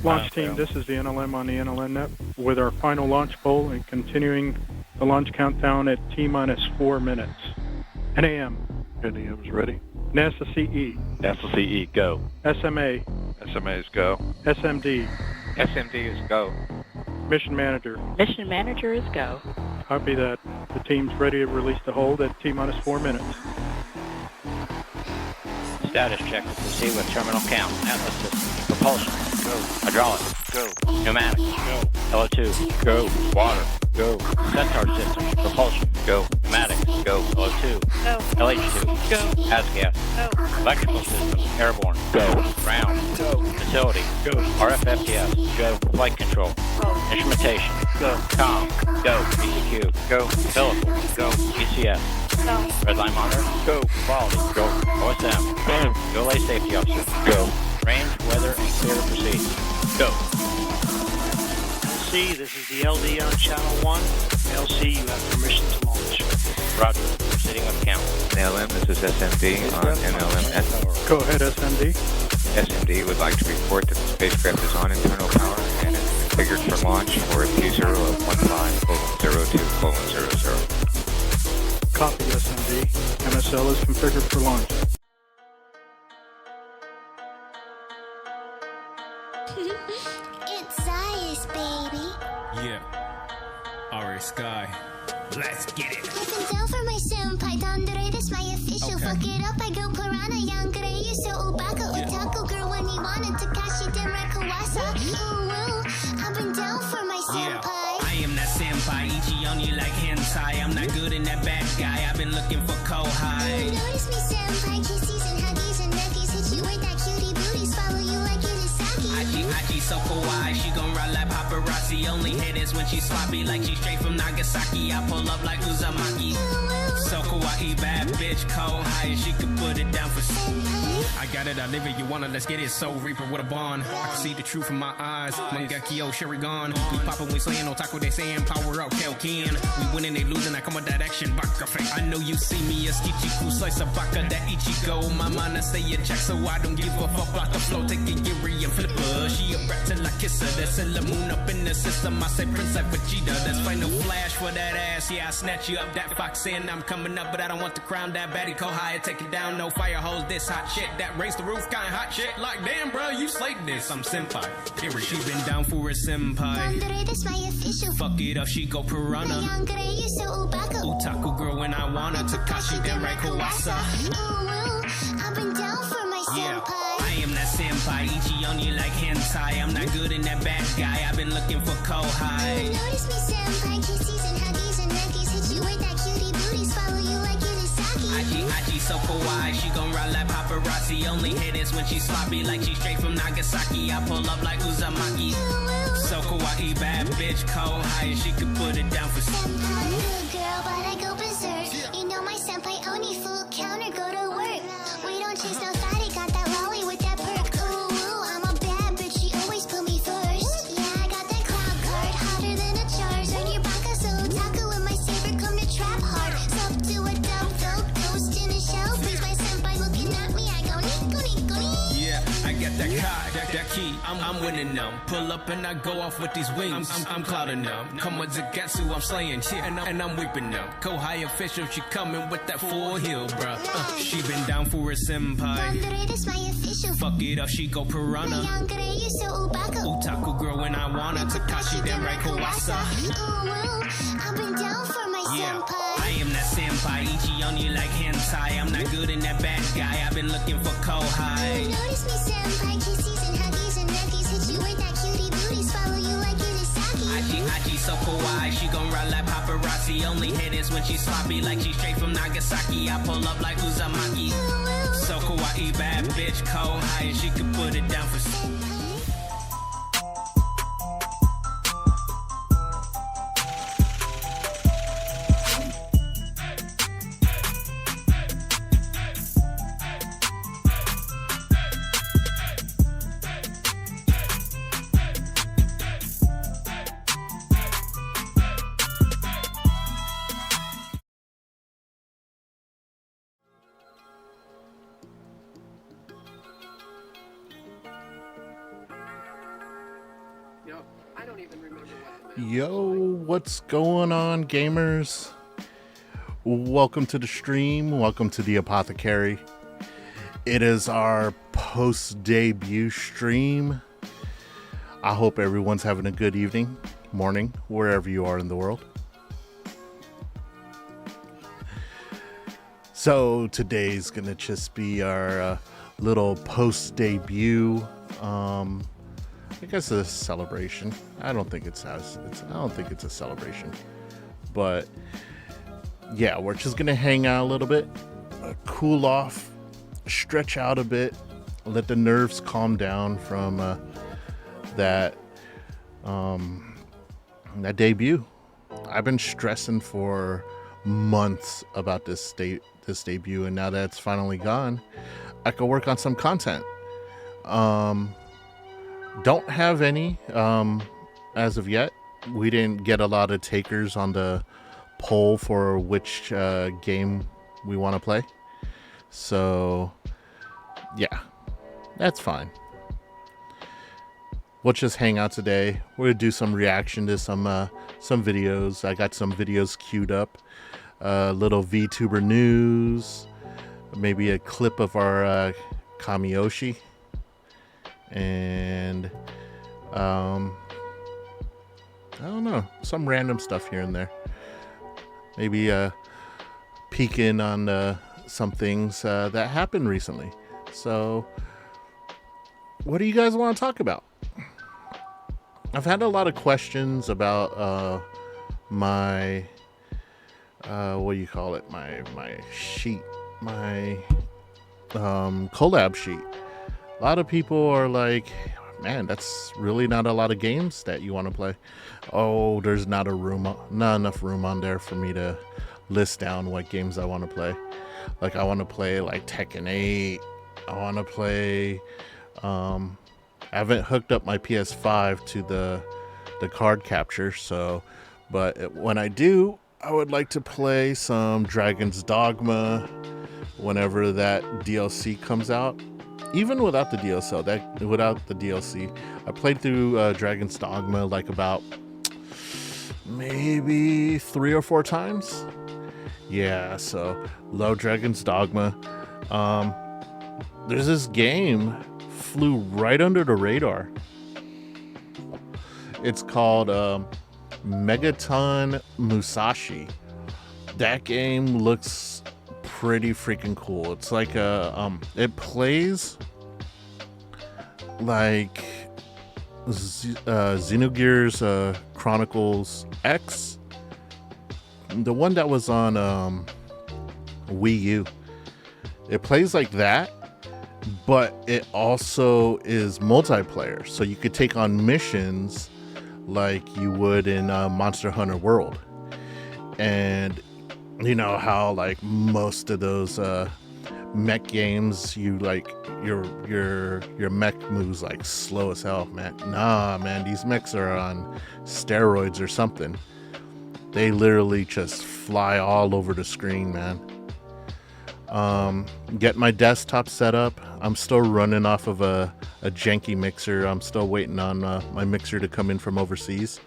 Launch team, this is the NLM on the NLM net with our final launch poll and continuing the launch countdown at T-minus 4 minutes. NAM. NAM is ready. NASA CE. NASA CE, go. SMA. SMA is go. SMD. SMD is go. Mission Manager. Mission Manager is go. Copy that. The team's ready to release the hold at T-minus 4 minutes. Status check to proceed with terminal count. Atlas system. Propulsion. Go. Hydraulics. Go. Pneumatics. Go. LO2. Go. Water. Go. Centaur system. Propulsion. Go. Pneumatics. Go. LO2. Go. LH2. Go. ASGAS. Go. Electrical system. Airborne. Go. Ground. Go. Facility. Go. RFFTS. Go. Flight control. Go. Instrumentation. Go. Com. Go. ECQ. Go. Helical. Go. ECS. Go. Redline monitor. Go. Quality. Go. OSM. Go. Go. Safety officer. Go. Range, weather, and clear to proceed. Go. LC, this is the LD on channel 1. LC, you have permission to launch. Roger. Proceeding with count. NLM, this is SMD on NLM. Go ahead, SMD. SMD would like to report that the spacecraft is on internal power and is configured for launch for a Q0 of 15:02:00. Copy, SMD. MSL is configured for launch. It's Zayas, baby. Yeah. Alright, Sky. Let's get it. I've been down for my senpai. Dandere, that's my official. Okay. Fuck it up, I go piranha. Yangere, you so obaka. Otaku girl when he wanted Takashi Denrai Kawasa. Ooh, woo. I've been down for my Yeah. senpai. I am that senpai. Ichi on you like hentai. I'm not good in that bad guy. I've been looking for You Kohai. notice me, senpai. Kisses and huggies and neckies. Hit you with that cutie booties. Follow you like Irisaki. Aji so kawaii. She gon' ride like paparazzi. Only hit is when she sloppy like she straight from Nagasaki. I pull up like Uzumaki. So kawaii, bad bitch, Kohai. She could put it down for I got it, I live it, you want it, let's get it. Soul Reaper with a bond. I can see the truth in my eyes. Mangekyo, Shurigan. We poppin', we slayin', otaku, they sayin', power up, Kelkin. We winning, they losing, I come with that action, baka fake. I know you see me as Kichiku, slice of baka, that Ichigo. My mind, I say a check, so I don't give a fuck. Block the flow, take a Yuri and flipper. She a rat till I kiss her. That's the moon up in the system. I say Prince like Vegeta. That's final flash for that ass. Yeah, I snatch you up, that fox saying I'm coming up, but I don't want the crown. That baddie Kohai, take it down, no fire hose, this hot shit. That raise the roof, kinda hot shit. Like, damn, bro, you slayed this. I'm senpai. Period. She been down for a senpai. Dandere, that's my official. Fuck it up, she go piranha. Yangere, you so obaka. Otaku girl when I wanna. Takashi Denrai Kawasa. Ooh, woo. I've been down for my Yeah, senpai. I am that senpai. Ichi on you like hentai. I'm not good in that bad guy. I've been looking for You Kohai. notice me, senpai. Kisses and huggies and neckies. Hit you with that cutie booties. Follow you like Irisaki. Aji so kawaii. She gon' ride like paparazzi. Only hit is when she sloppy like she straight from Nagasaki. I pull up like Uzumaki. So kawaii, bad bitch, Kohai. She could put it down for Senpai, good girl, but I go berserk. You know my senpai only full counter, go to work. We don't chase no thotty, got that lolly with that perk. Ooh, ooh, I'm a bad bitch, she always put me first. Yeah, I got that cloud card, hotter than a Charizard. Your baka so otaku with my saber, come to trap hard. Sub to a dumb throat, ghost in a shell. Please, my senpai looking at me, I go nico nico nico. Yeah, I got that card, that key. I'm winning them. Pull up and I go off with these wings. I'm clouding them. Come with Zagatsu, I'm slaying shit, and I'm whipping them. Kohai official, she coming with that full heel, bruh. She been down for a senpai. Dandere, that's my official. Fuck it up, she go piranha. Yangere, you so obaka. Otaku girl when I wanna. Takashi Denrai Kawasa. Ooh, woo. I've been down for my Yeah, senpai. I am that senpai. Ichi on you like hentai. I'm not good in that bad guy. I've been looking for You Kohai. notice me, senpai. Kisses and huggies and neckies. Hit you with that cutie booties. Follow you like Irisaki. Aji so kawaii. She gon' ride like paparazzi. Only hit is when she sloppy like she straight from Nagasaki. I pull up like Uzumaki. So kawaii, bad bitch, Kohai. She could put it down for Yo, what's going on, gamers? Welcome to the stream. Welcome to the Apothecary. It is our post-debut stream. I hope everyone's having a good evening, morning, wherever you are in the world. So today's gonna just be our little post-debut. I guess a celebration. I don't think it's a celebration, but yeah, we're just gonna hang out a little bit, cool off, stretch out a bit, let the nerves calm down from that debut. I've been stressing for months about this debut, and now that it's finally gone, I can work on some content. Don't have any as of yet. We didn't get a lot of takers on the poll for which game we want to play, so yeah, that's fine. We'll just hang out today. We'll do some reaction to some videos. I got some videos queued up, little VTuber news, maybe a clip of our Kamiyoshi, and I don't know, some random stuff here and there. Maybe peek in on some things that happened recently. So what do you guys want to talk about? I've had a lot of questions about my what do you call it, my sheet, my collab sheet. A lot of people are like, man, that's really not a lot of games that you want to play. Oh, there's not enough room on there for me to list down what games I want to play. Like, I want to play like Tekken 8. I want to play I haven't hooked up my PS5 to the card capture, so but when I do, I would like to play some Dragon's Dogma whenever that DLC comes out. Even without the DLC, I played through Dragon's Dogma like about maybe 3 or 4 times. Yeah, so love Dragon's Dogma. There's this game flew right under the radar. It's called Megaton Musashi. That game looks pretty freaking cool. It's like it plays like Xenogears Chronicles X, the one that was on Wii U. It plays like that, but it also is multiplayer, so you could take on missions like you would in Monster Hunter World. And you know how like most of those mech games, you like your mech moves like slow as hell, man. Nah, man, these mechs are on steroids or something. They literally just fly all over the screen, man. Get my desktop set up. I'm still running off of a janky mixer. I'm still waiting on my mixer to come in from overseas,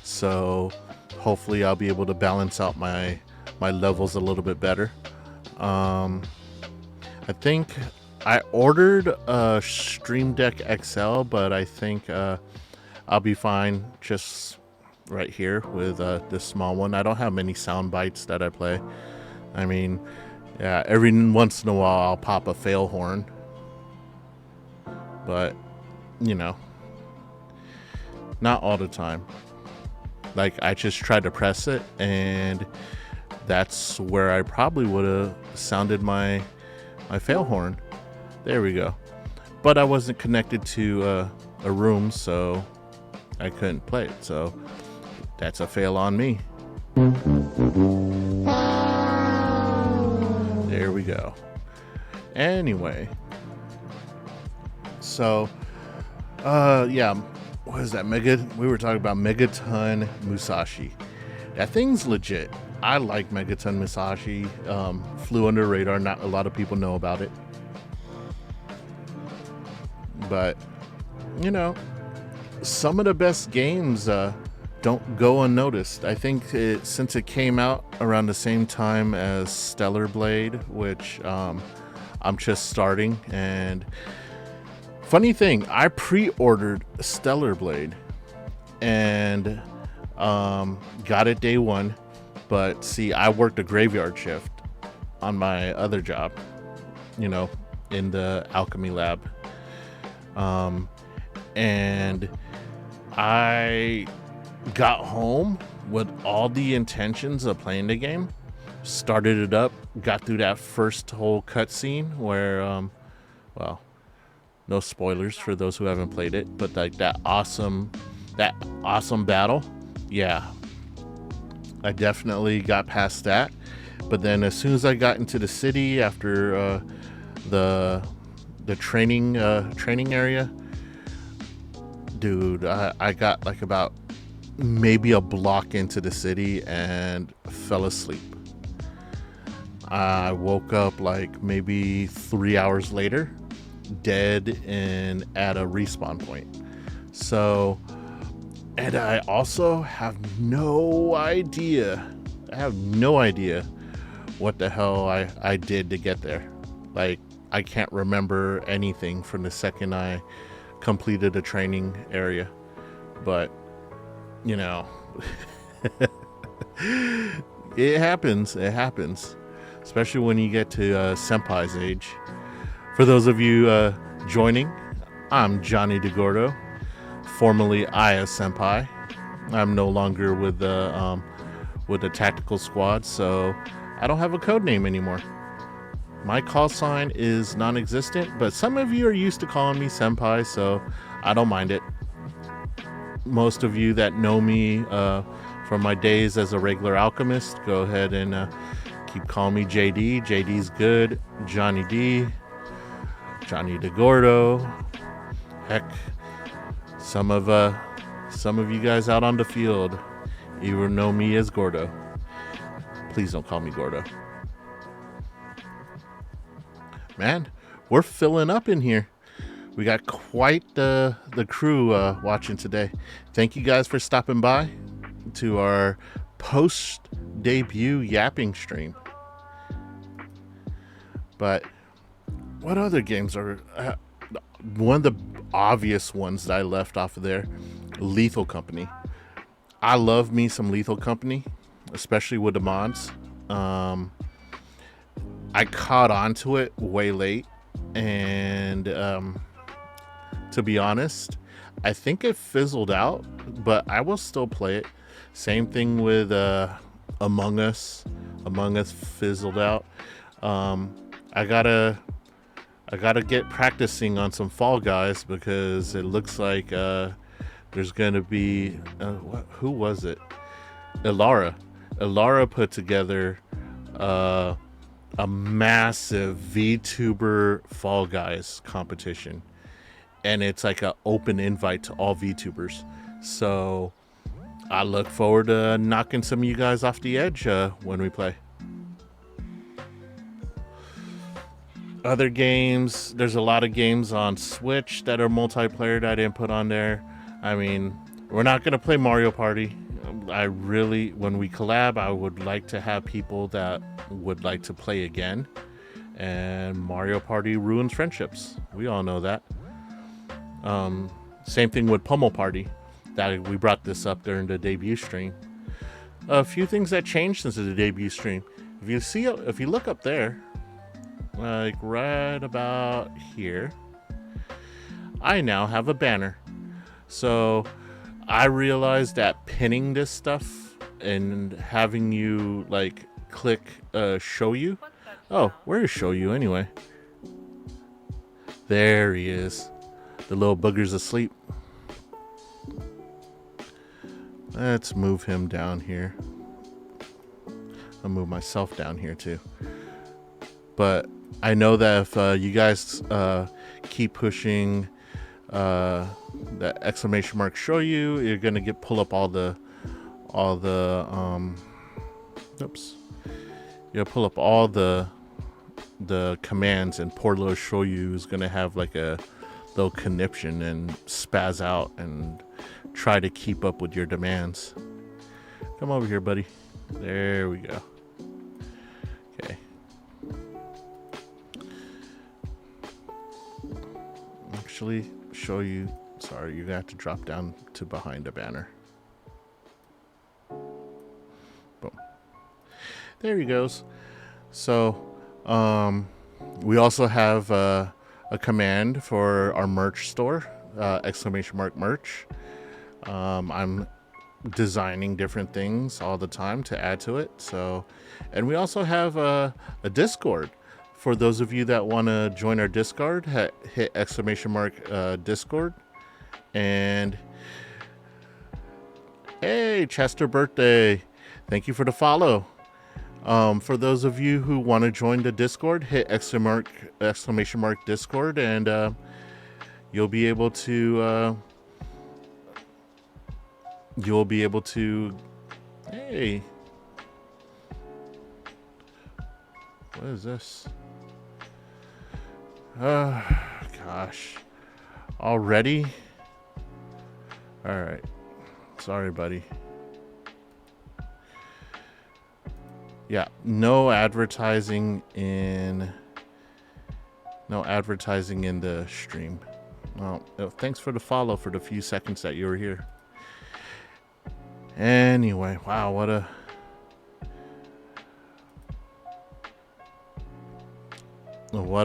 so hopefully I'll be able to balance out my levels a little bit better. I think I ordered a Stream Deck XL, but I think I'll be fine just right here with this small one. I don't have many sound bites that I play. I mean, yeah, every once in a while I'll pop a fail horn, but you know, not all the time. Like, I just tried to press it, and that's where I probably would have sounded my fail horn. There we go. But I wasn't connected to a room, so I couldn't play it. So that's a fail on me. There we go. Anyway, so yeah, what is that? We were talking about Megaton Musashi. That thing's legit. I like Megaton Musashi. Flew under the radar. Not a lot of people know about it. But, you know, some of the best games don't go unnoticed. I think since it came out around the same time as Stellar Blade, which I'm just starting, and funny thing, I pre-ordered Stellar Blade and got it day one, but see, I worked a graveyard shift on my other job, you know, in the alchemy lab, and I got home with all the intentions of playing the game, started it up, got through that first whole cutscene where well, no spoilers for those who haven't played it, but like that awesome battle. Yeah, I definitely got past that. But then as soon as I got into the city after the training area, dude, I got like about maybe a block into the city and fell asleep. I woke up like maybe 3 hours later, dead and at a respawn point. So, and I also have no idea. I have no idea what the hell I did to get there. Like, I can't remember anything from the second I completed a training area. But, you know, it happens. It happens. Especially when you get to Senpai's age. For those of you joining, I'm Johnny DeGordo, formerly Aya Senpai. I'm no longer with the tactical squad, so I don't have a code name anymore. My call sign is non-existent, but some of you are used to calling me Senpai, so I don't mind it. Most of you that know me from my days as a regular alchemist, go ahead and keep calling me JD. JD's good. Johnny D. Johnny DeGordo. Heck, some of you guys out on the field even know me as Gordo. Please don't call me Gordo. Man, we're filling up in here. We got quite the crew watching today. Thank you guys for stopping by to our post-debut Yapping stream. But what other games are... one of the obvious ones that I left off of there, Lethal Company. I love me some Lethal Company, especially with the mods. I caught on to it way late, and to be honest, I think it fizzled out, but I will still play it. Same thing with Among Us. Among Us fizzled out. I gotta get practicing on some Fall Guys because it looks like there's gonna be who was it? Elara put together a massive VTuber Fall Guys competition, and it's like an open invite to all VTubers. So I look forward to knocking some of you guys off the edge when we play. Other games, there's a lot of games on Switch that are multiplayer that I didn't put on there. I mean, we're not going to play Mario Party. When we collab, I would like to have people that would like to play again. And Mario Party ruins friendships. We all know that. Same thing with Pummel Party. That we brought this up during the debut stream. A few things that changed since the debut stream. If you look up there, like right about here, I now have a banner. So I realized that pinning this stuff and having you like click show you. Oh, where is show you anyway? There he is. The little booger's asleep. Let's move him down here. I'll move myself down here too. But I know that if you guys keep pushing that exclamation mark show you, you're gonna pull up all the oops. You'll pull up all the commands, and poor little show you is gonna have like a little conniption and spaz out, and try to keep up with your demands. Come over here, buddy. There we go. Okay. Actually, show you. Sorry, you're gonna have to drop down to behind a banner. Boom. There he goes. So, we also have a command for our merch store, ! Merch. I'm designing different things all the time to add to it. So, and we also have a Discord. For those of you that want to join our Discord, hit ! Discord. And hey, Chester birthday. Thank you for the follow. For those of you who want to join the Discord, hit ! Discord, and you'll be able to hey, what is this? Gosh, already? All right, sorry, buddy. Yeah, no advertising in the stream. Well, thanks for the follow for the few seconds that you were here. Anyway, wow, what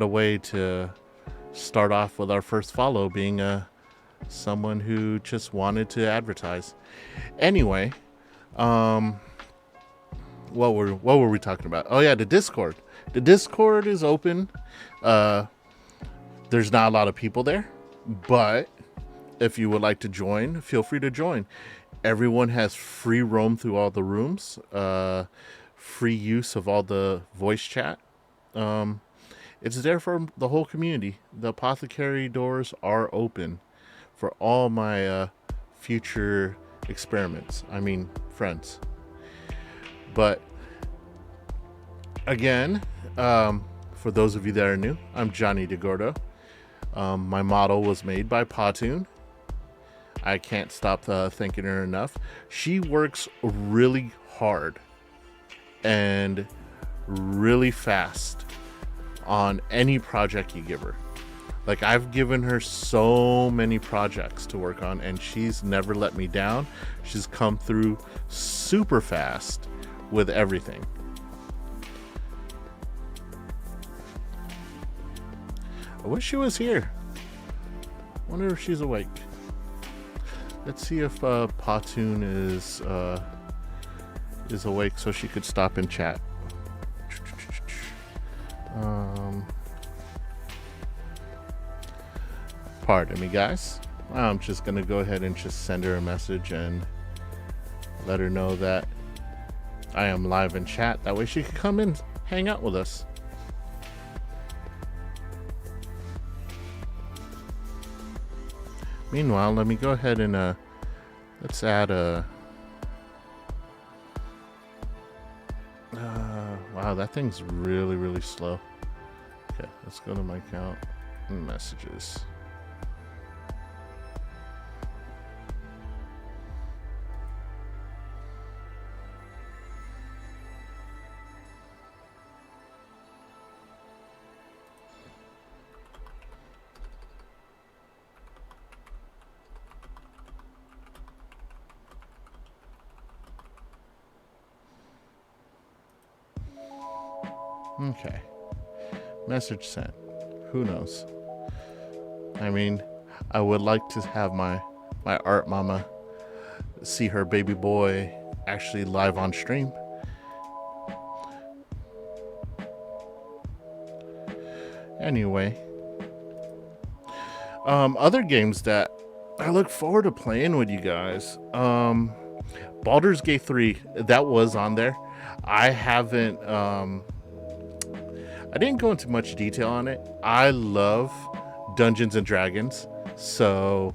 a way to start off with our first follow, being someone who just wanted to advertise. Anyway, what were we talking about? Oh yeah, the Discord. The Discord is open. There's not a lot of people there, but if you would like to join, feel free to join. Everyone has free roam through all the rooms, free use of all the voice chat. It's there for the whole community. The apothecary doors are open for all my future experiments. I mean, friends. But again, for those of you that are new, I'm Johnny DeGordo. My model was made by Patoon. I can't stop thanking her enough. She works really hard and really fast on any project you give her. Like, I've given her so many projects to work on, and she's never let me down. She's come through super fast with everything. I wish she was here. Wonder if she's awake. Let's see if Patoon is awake so she could stop and chat. Pardon me, guys. I'm just gonna go ahead and just send her a message and let her know that I am live in chat. That way she can come in, hang out with us. Meanwhile, let me go ahead and let's add a wow, that thing's really slow. Okay, let's go to my account and messages. Okay. Message sent. Who knows? I mean, I would like to have my art mama see her baby boy actually live on stream. Anyway. Other games that I look forward to playing with you guys. Baldur's Gate 3, that was on there. I haven't I didn't go into much detail on it. I love Dungeons and Dragons, so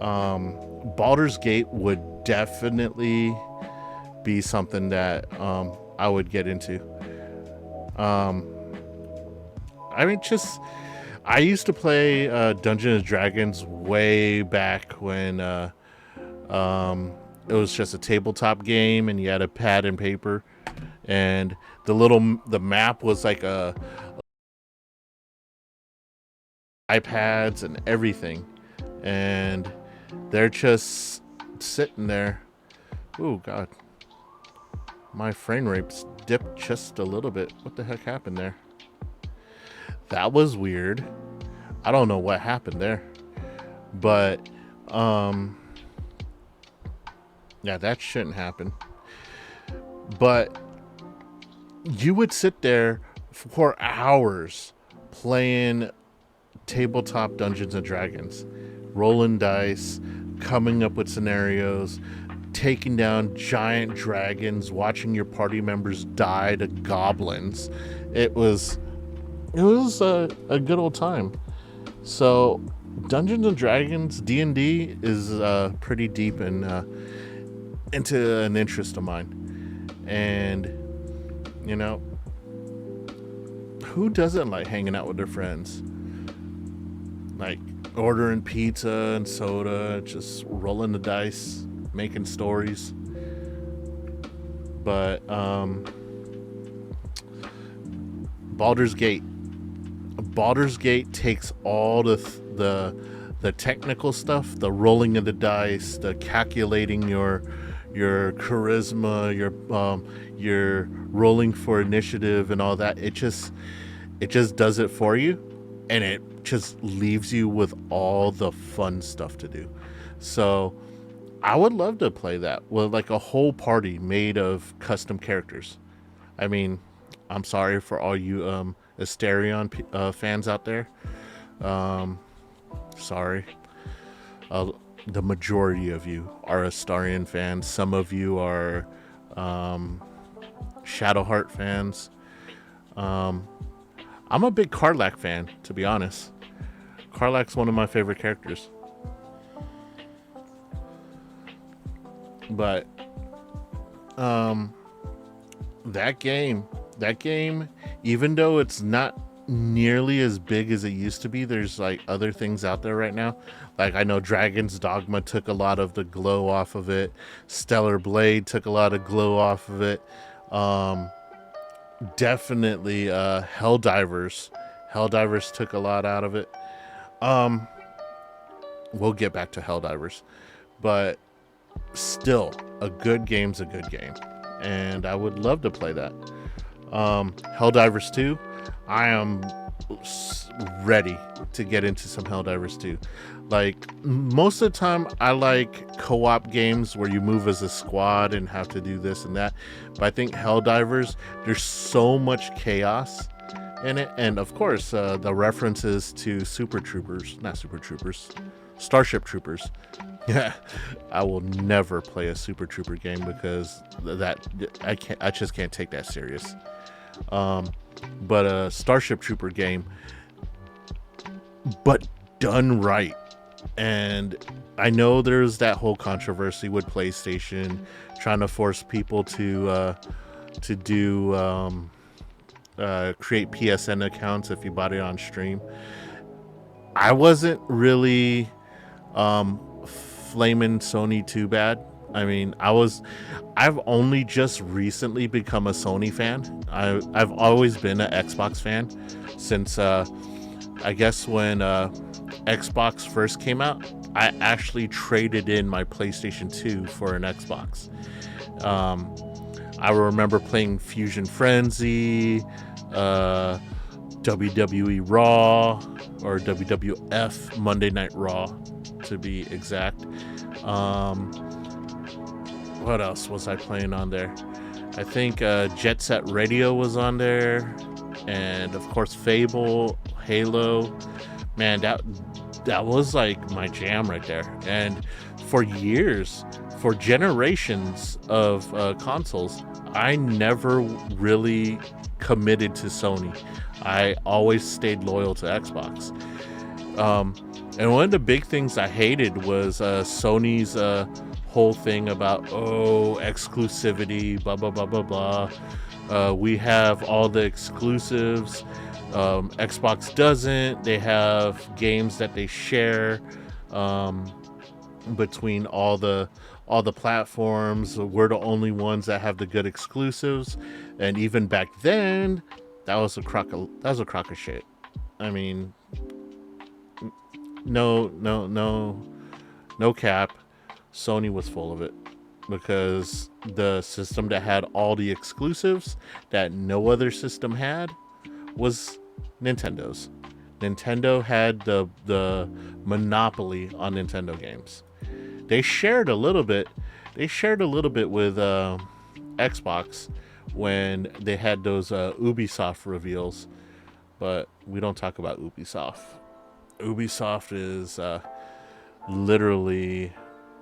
Baldur's Gate would definitely be something that I would get into. I mean, I used to play Dungeons and Dragons way back when It was just a tabletop game, and you had a pad and paper, and the map was like a iPads and everything, and they're just sitting there. Oh God, my frame rate's dipped just a little bit. What the heck happened there? That was weird. I don't know what happened there, but yeah, that shouldn't happen. But you would sit there for hours playing tabletop Dungeons and Dragons, rolling dice, coming up with scenarios, taking down giant dragons, watching your party members die to goblins. It was a good old time. So Dungeons and Dragons, D&D is pretty deep and into an interest of mine. And you know, who doesn't like hanging out with their friends? Like ordering pizza and soda, just rolling the dice, making stories. But Baldur's Gate takes all the technical stuff, the rolling of the dice, the calculating your charisma, your rolling for initiative and all that. It just does it for you, and it just leaves you with all the fun stuff to do. So I would love to play that with like a whole party made of custom characters. I mean, I'm sorry for all you Asterion fans out there. Sorry. The majority of you are Astarion fans. Some of you are Shadowheart fans. I'm a big Karlach fan, to be honest. Karlach's one of my favorite characters. But that game, even though it's not nearly as big as it used to be, there's like other things out there right now. Like I know Dragon's Dogma took a lot of the glow off of it. Stellar Blade took a lot of glow off of it. Definitely Helldivers took a lot out of it. We'll get back to Helldivers, but still, a good game's a good game, and I would love to play that. Helldivers 2, I am ready to get into some Helldivers 2. Like, most of the time, I like co-op games where you move as a squad and have to do this and that. But I think Helldivers, there's so much chaos in it. And, of course, the references to Starship Troopers. Yeah, I will never play a Super Trooper game because I just can't take that serious. But a Starship Trooper game, but done right. And I know there's that whole controversy with PlayStation trying to force people to create PSN accounts if you bought it on stream. I wasn't really flaming Sony too bad. I mean, I've only just recently become a Sony fan. I've always been an Xbox fan since I guess when Xbox first came out. I actually traded in my PlayStation 2 for an Xbox. I remember playing Fusion Frenzy, WWE Raw, or WWF Monday Night Raw, to be exact. What else was I playing on there? I think Jet Set Radio was on there, and of course Fable, Halo. Man, that was like my jam right there. And for years, for generations of consoles, I never really committed to Sony. I always stayed loyal to Xbox. And one of the big things I hated was Sony's whole thing about exclusivity, blah blah blah blah blah. We have all the exclusives. Xbox doesn't. They have games that they share. between all the platforms. We're the only ones that have the good exclusives, and even back then, that was a crock of shit. I mean, no cap. Sony was full of it, because the system that had all the exclusives that no other system had was Nintendo's. Nintendo had the monopoly on Nintendo games. They shared a little bit. They shared a little bit with Xbox when they had those Ubisoft reveals, but we don't talk about Ubisoft. Ubisoft is literally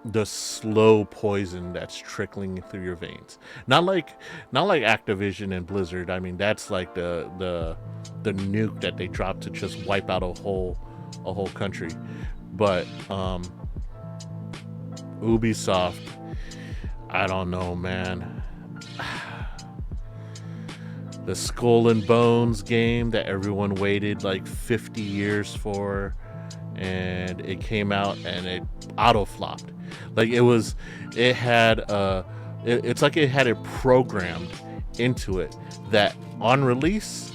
the slow poison that's trickling through your veins. Not like Activision and Blizzard. I mean, that's like the nuke that they dropped to just wipe out a whole country. But Ubisoft, I don't know, man. The Skull and Bones game that everyone waited like 50 years for, and it came out and it auto flopped. Like it's like it had it programmed into it that on release,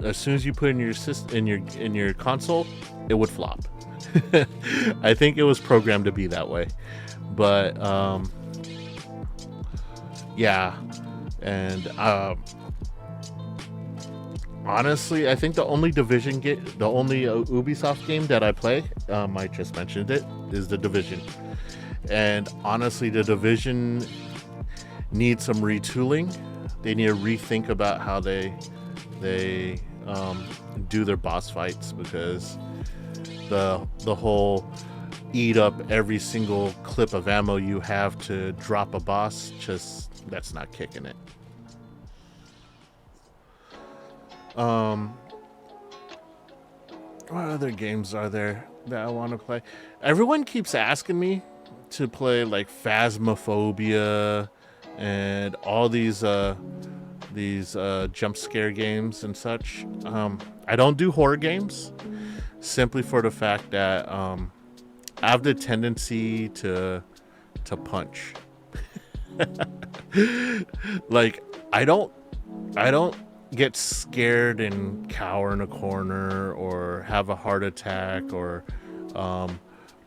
as soon as you put it in your system, in your console, it would flop. I think it was programmed to be that way. But yeah, and honestly, I think the only Ubisoft game that I play, I just mentioned it, is The Division. And honestly, The Division needs some retooling. They need to rethink about how they do their boss fights, because the whole eat up every single clip of ammo you have to drop a boss, that's not kicking it. What other games are there that I want to play? Everyone keeps asking me to play like Phasmophobia and all these jump scare games and such. I don't do horror games, simply for the fact that I have the tendency to punch. Like I don't get scared and cower in a corner or have a heart attack or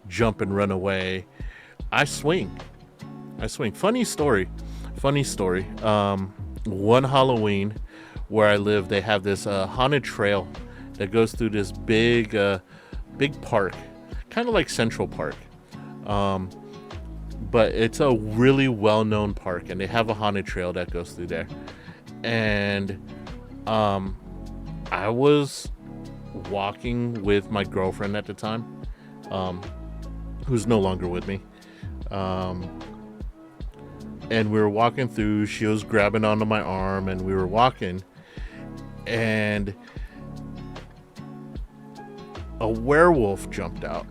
jump and run away. I swing. Funny story. One Halloween where I live, they have this haunted trail that goes through this big park, kind of like Central Park. But it's a really well-known park, and they have a haunted trail that goes through there. And I was walking with my girlfriend at the time, who's no longer with me. And we were walking through, she was grabbing onto my arm, and we were walking, and a werewolf jumped out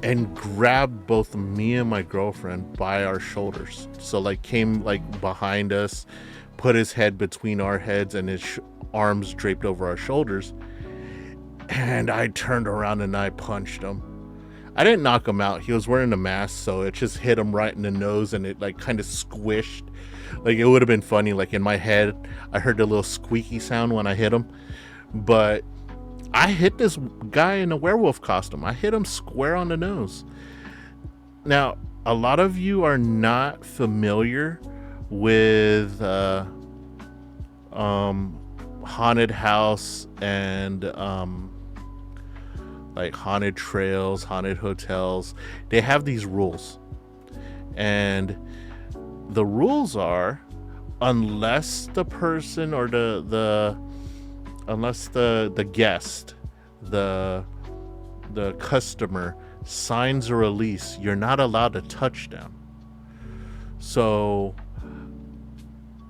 and grabbed both me and my girlfriend by our shoulders. So like came like behind us, put his head between our heads, and his arms draped over our shoulders. And I turned around and I punched him. I didn't knock him out. He was wearing a mask, so it just hit him right in the nose, and it like kind of squished. Like it would have been funny. Like in my head, I heard the little squeaky sound when I hit him. But I hit this guy in a werewolf costume. I hit him square on the nose. Now, a lot of you are not familiar with haunted house and like haunted trails, haunted hotels. They have these rules, and the rules are, unless the person or unless the guest, the customer signs a release, you're not allowed to touch them. So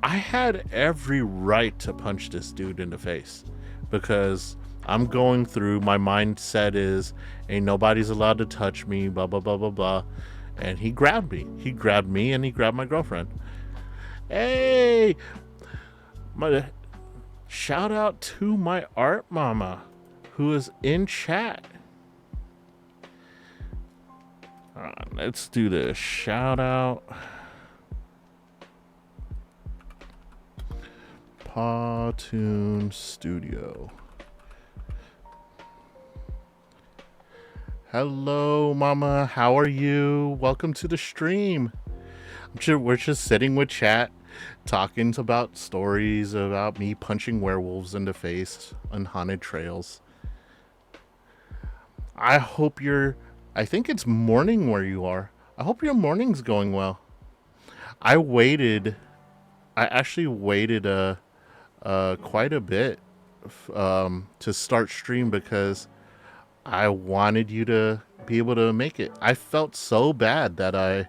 I had every right to punch this dude in the face, because I'm going through, my mindset is, ain't nobody's allowed to touch me, blah, blah, blah, blah, blah. And he grabbed me. He grabbed me and he grabbed my girlfriend. Hey! Shout out to my art mama, who is in chat. Let's do the shout out. Pawtoon Studio. Hello, Mama. How are you? Welcome to the stream. We're just sitting with chat, talking about stories about me punching werewolves in the face on haunted trails. I think it's morning where you are. I hope your morning's going well. I actually waited quite a bit to start stream because I wanted you to be able to make it. I felt so bad that I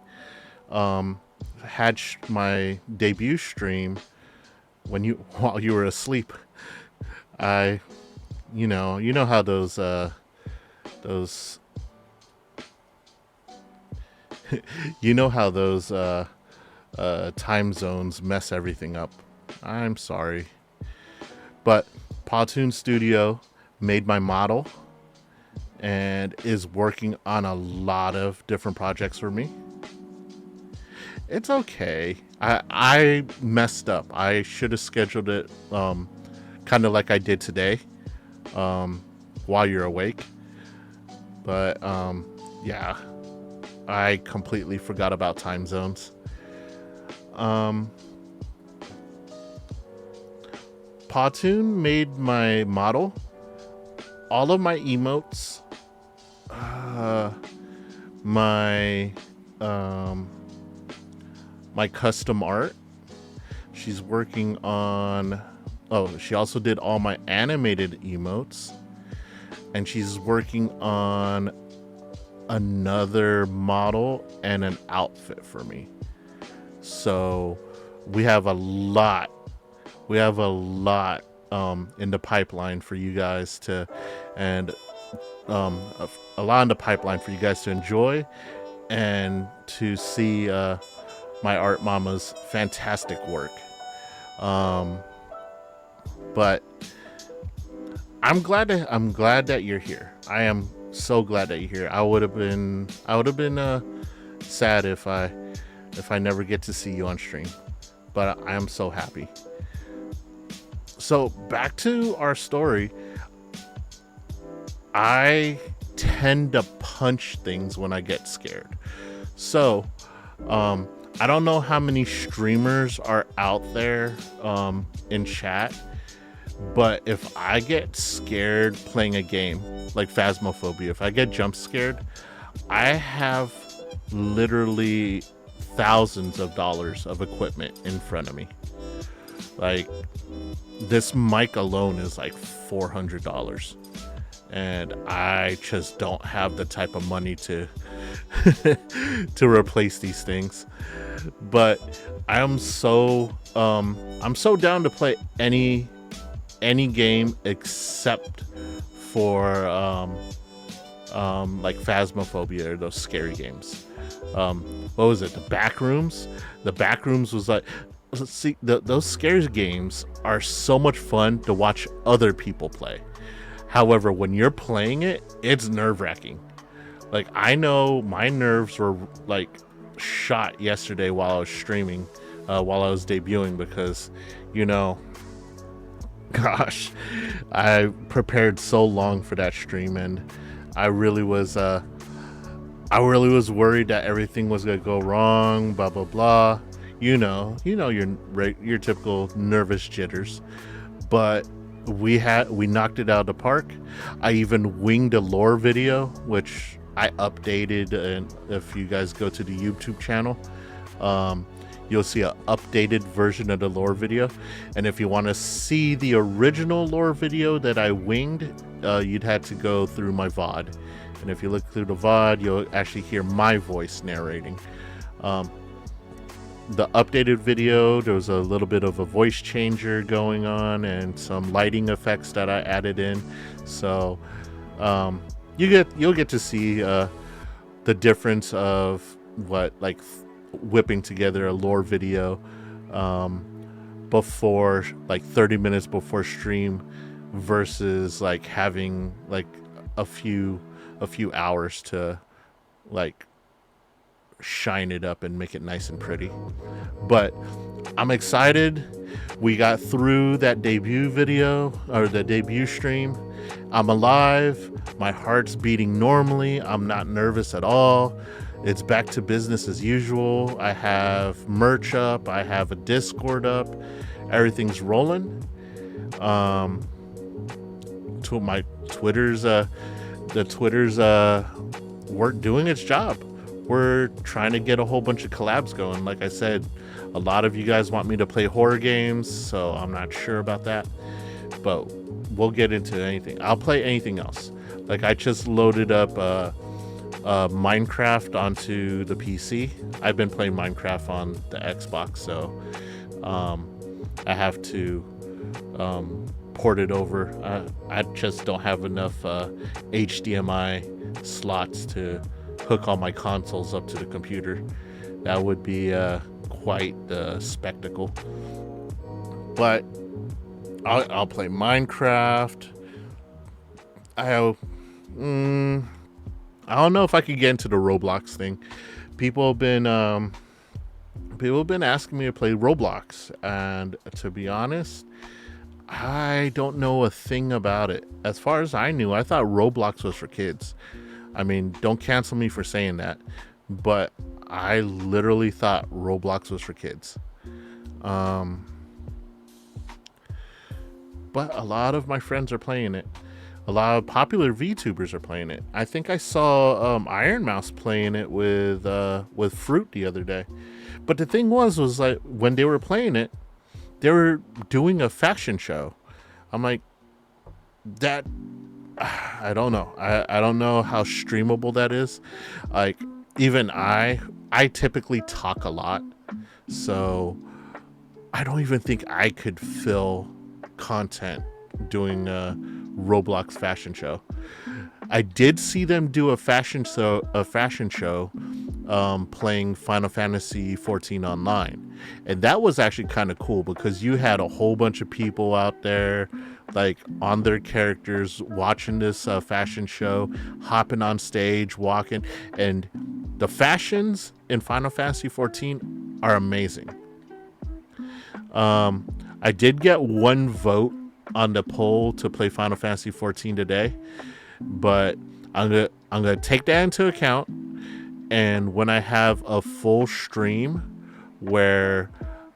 had my debut stream while you were asleep. You know how those you know how those time zones mess everything up. I'm sorry. But Pawtoon Studio made my model and is working on a lot of different projects for me. It's okay. I messed up. I should have scheduled it kind of like I did today while you're awake. But yeah, I completely forgot about time zones. Pawtoon made my model, all of my emotes, my custom art. She's working on, she also did all my animated emotes, and she's working on another model and an outfit for me. So we have a lot in the pipeline for you guys to, and a lot in the pipeline for you guys to enjoy and to see my art mama's fantastic work. But I'm glad that you're here. I am so glad that you're here. I would have been sad if I never get to see you on stream, but I am so happy. So back to our story. I tend to punch things when I get scared. So I don't know how many streamers are out there in chat, but if I get scared playing a game like Phasmophobia, if I get jump scared, I have literally thousands of dollars of equipment in front of me. Like, this mic alone is like $400, and I just don't have the type of money to to replace these things. But I'm so down to play any game except for like Phasmophobia or those scary games. What was it? The Backrooms? The Backrooms was like, see, those scary games are so much fun to watch other people play. However, when you're playing it, it's nerve-wracking. Like, I know my nerves were like shot yesterday while I was streaming, while I was debuting, because, you know, gosh, I prepared so long for that stream, and I really was worried that everything was gonna go wrong, blah blah blah. You know your typical nervous jitters, but we knocked it out of the park. I even winged a lore video, which I updated, and if you guys go to the YouTube channel, you'll see an updated version of the lore video. And if you want to see the original lore video that I winged, you'd have to go through my VOD. And if you look through the VOD, you'll actually hear my voice narrating. The updated video, there was a little bit of a voice changer going on and some lighting effects that I added in. So you'll get to see the difference of what, like, whipping together a lore video before, like 30 minutes before stream, versus like having like a few hours to like shine it up and make it nice and pretty. But I'm excited. We got through that debut video, or the debut stream. I'm alive. My heart's beating normally. I'm not nervous at all. It's back to business as usual. I have merch up. I have a Discord up. Everything's rolling. To my Twitter's work doing its job. We're trying to get a whole bunch of collabs going. Like I said, a lot of you guys want me to play horror games, so I'm not sure about that, but we'll get into anything. I'll play anything else. Like, I just loaded up Minecraft onto the PC. I've been playing Minecraft on the Xbox, so I have to port it over. I just don't have enough HDMI slots to hook all my consoles up to the computer. That would be quite the spectacle. But I'll play Minecraft. I don't know if I could get into the Roblox thing. People have been asking me to play Roblox, and to be honest, I don't know a thing about it. As far as I knew, I thought Roblox was for kids. I mean, don't cancel me for saying that, but I literally thought Roblox was for kids. But a lot of my friends are playing it. A lot of popular VTubers are playing it. I think I saw Iron Mouse playing it with Fruit the other day. But the thing was like, when they were playing it, they were doing a fashion show. I'm like, that, I don't know. I don't know how streamable that is. Like, even I typically talk a lot, so I don't even think I could fill content doing a Roblox fashion show. I did see them do a fashion show playing Final Fantasy 14 online, and that was actually kind of cool because you had a whole bunch of people out there, like, on their characters, watching this fashion show, hopping on stage, walking, and the fashions in Final Fantasy 14 are amazing. I did get one vote on the poll to play Final Fantasy 14 today, but I'm gonna take that into account, and when I have a full stream where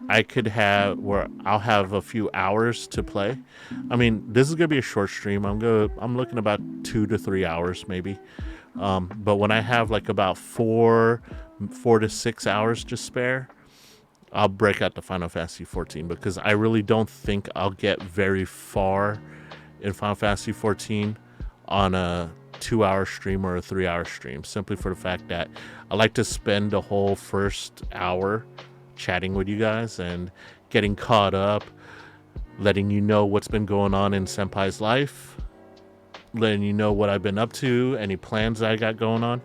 I'll have a few hours to play. I mean, this is gonna be a short stream. I'm looking about 2 to 3 hours maybe. But when I have like about 4 to 6 hours to spare, I'll break out the Final Fantasy 14, because I really don't think I'll get very far in Final Fantasy 14 on a 2-hour stream or a 3-hour stream, simply for the fact that I like to spend the whole first hour chatting with you guys and getting caught up, letting you know what's been going on in Senpai's life, letting you know what I've been up to, any plans I got going on.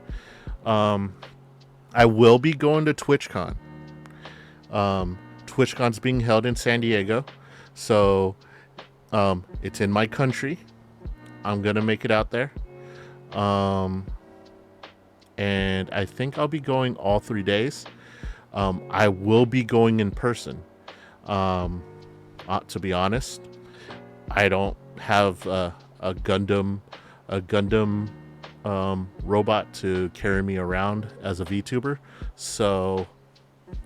I will be going to TwitchCon. TwitchCon's being held in San Diego, so it's in my country. I'm gonna make it out there, and I think I'll be going all 3 days. I will be going in person. To be honest, I don't have a Gundam robot to carry me around as a VTuber, so,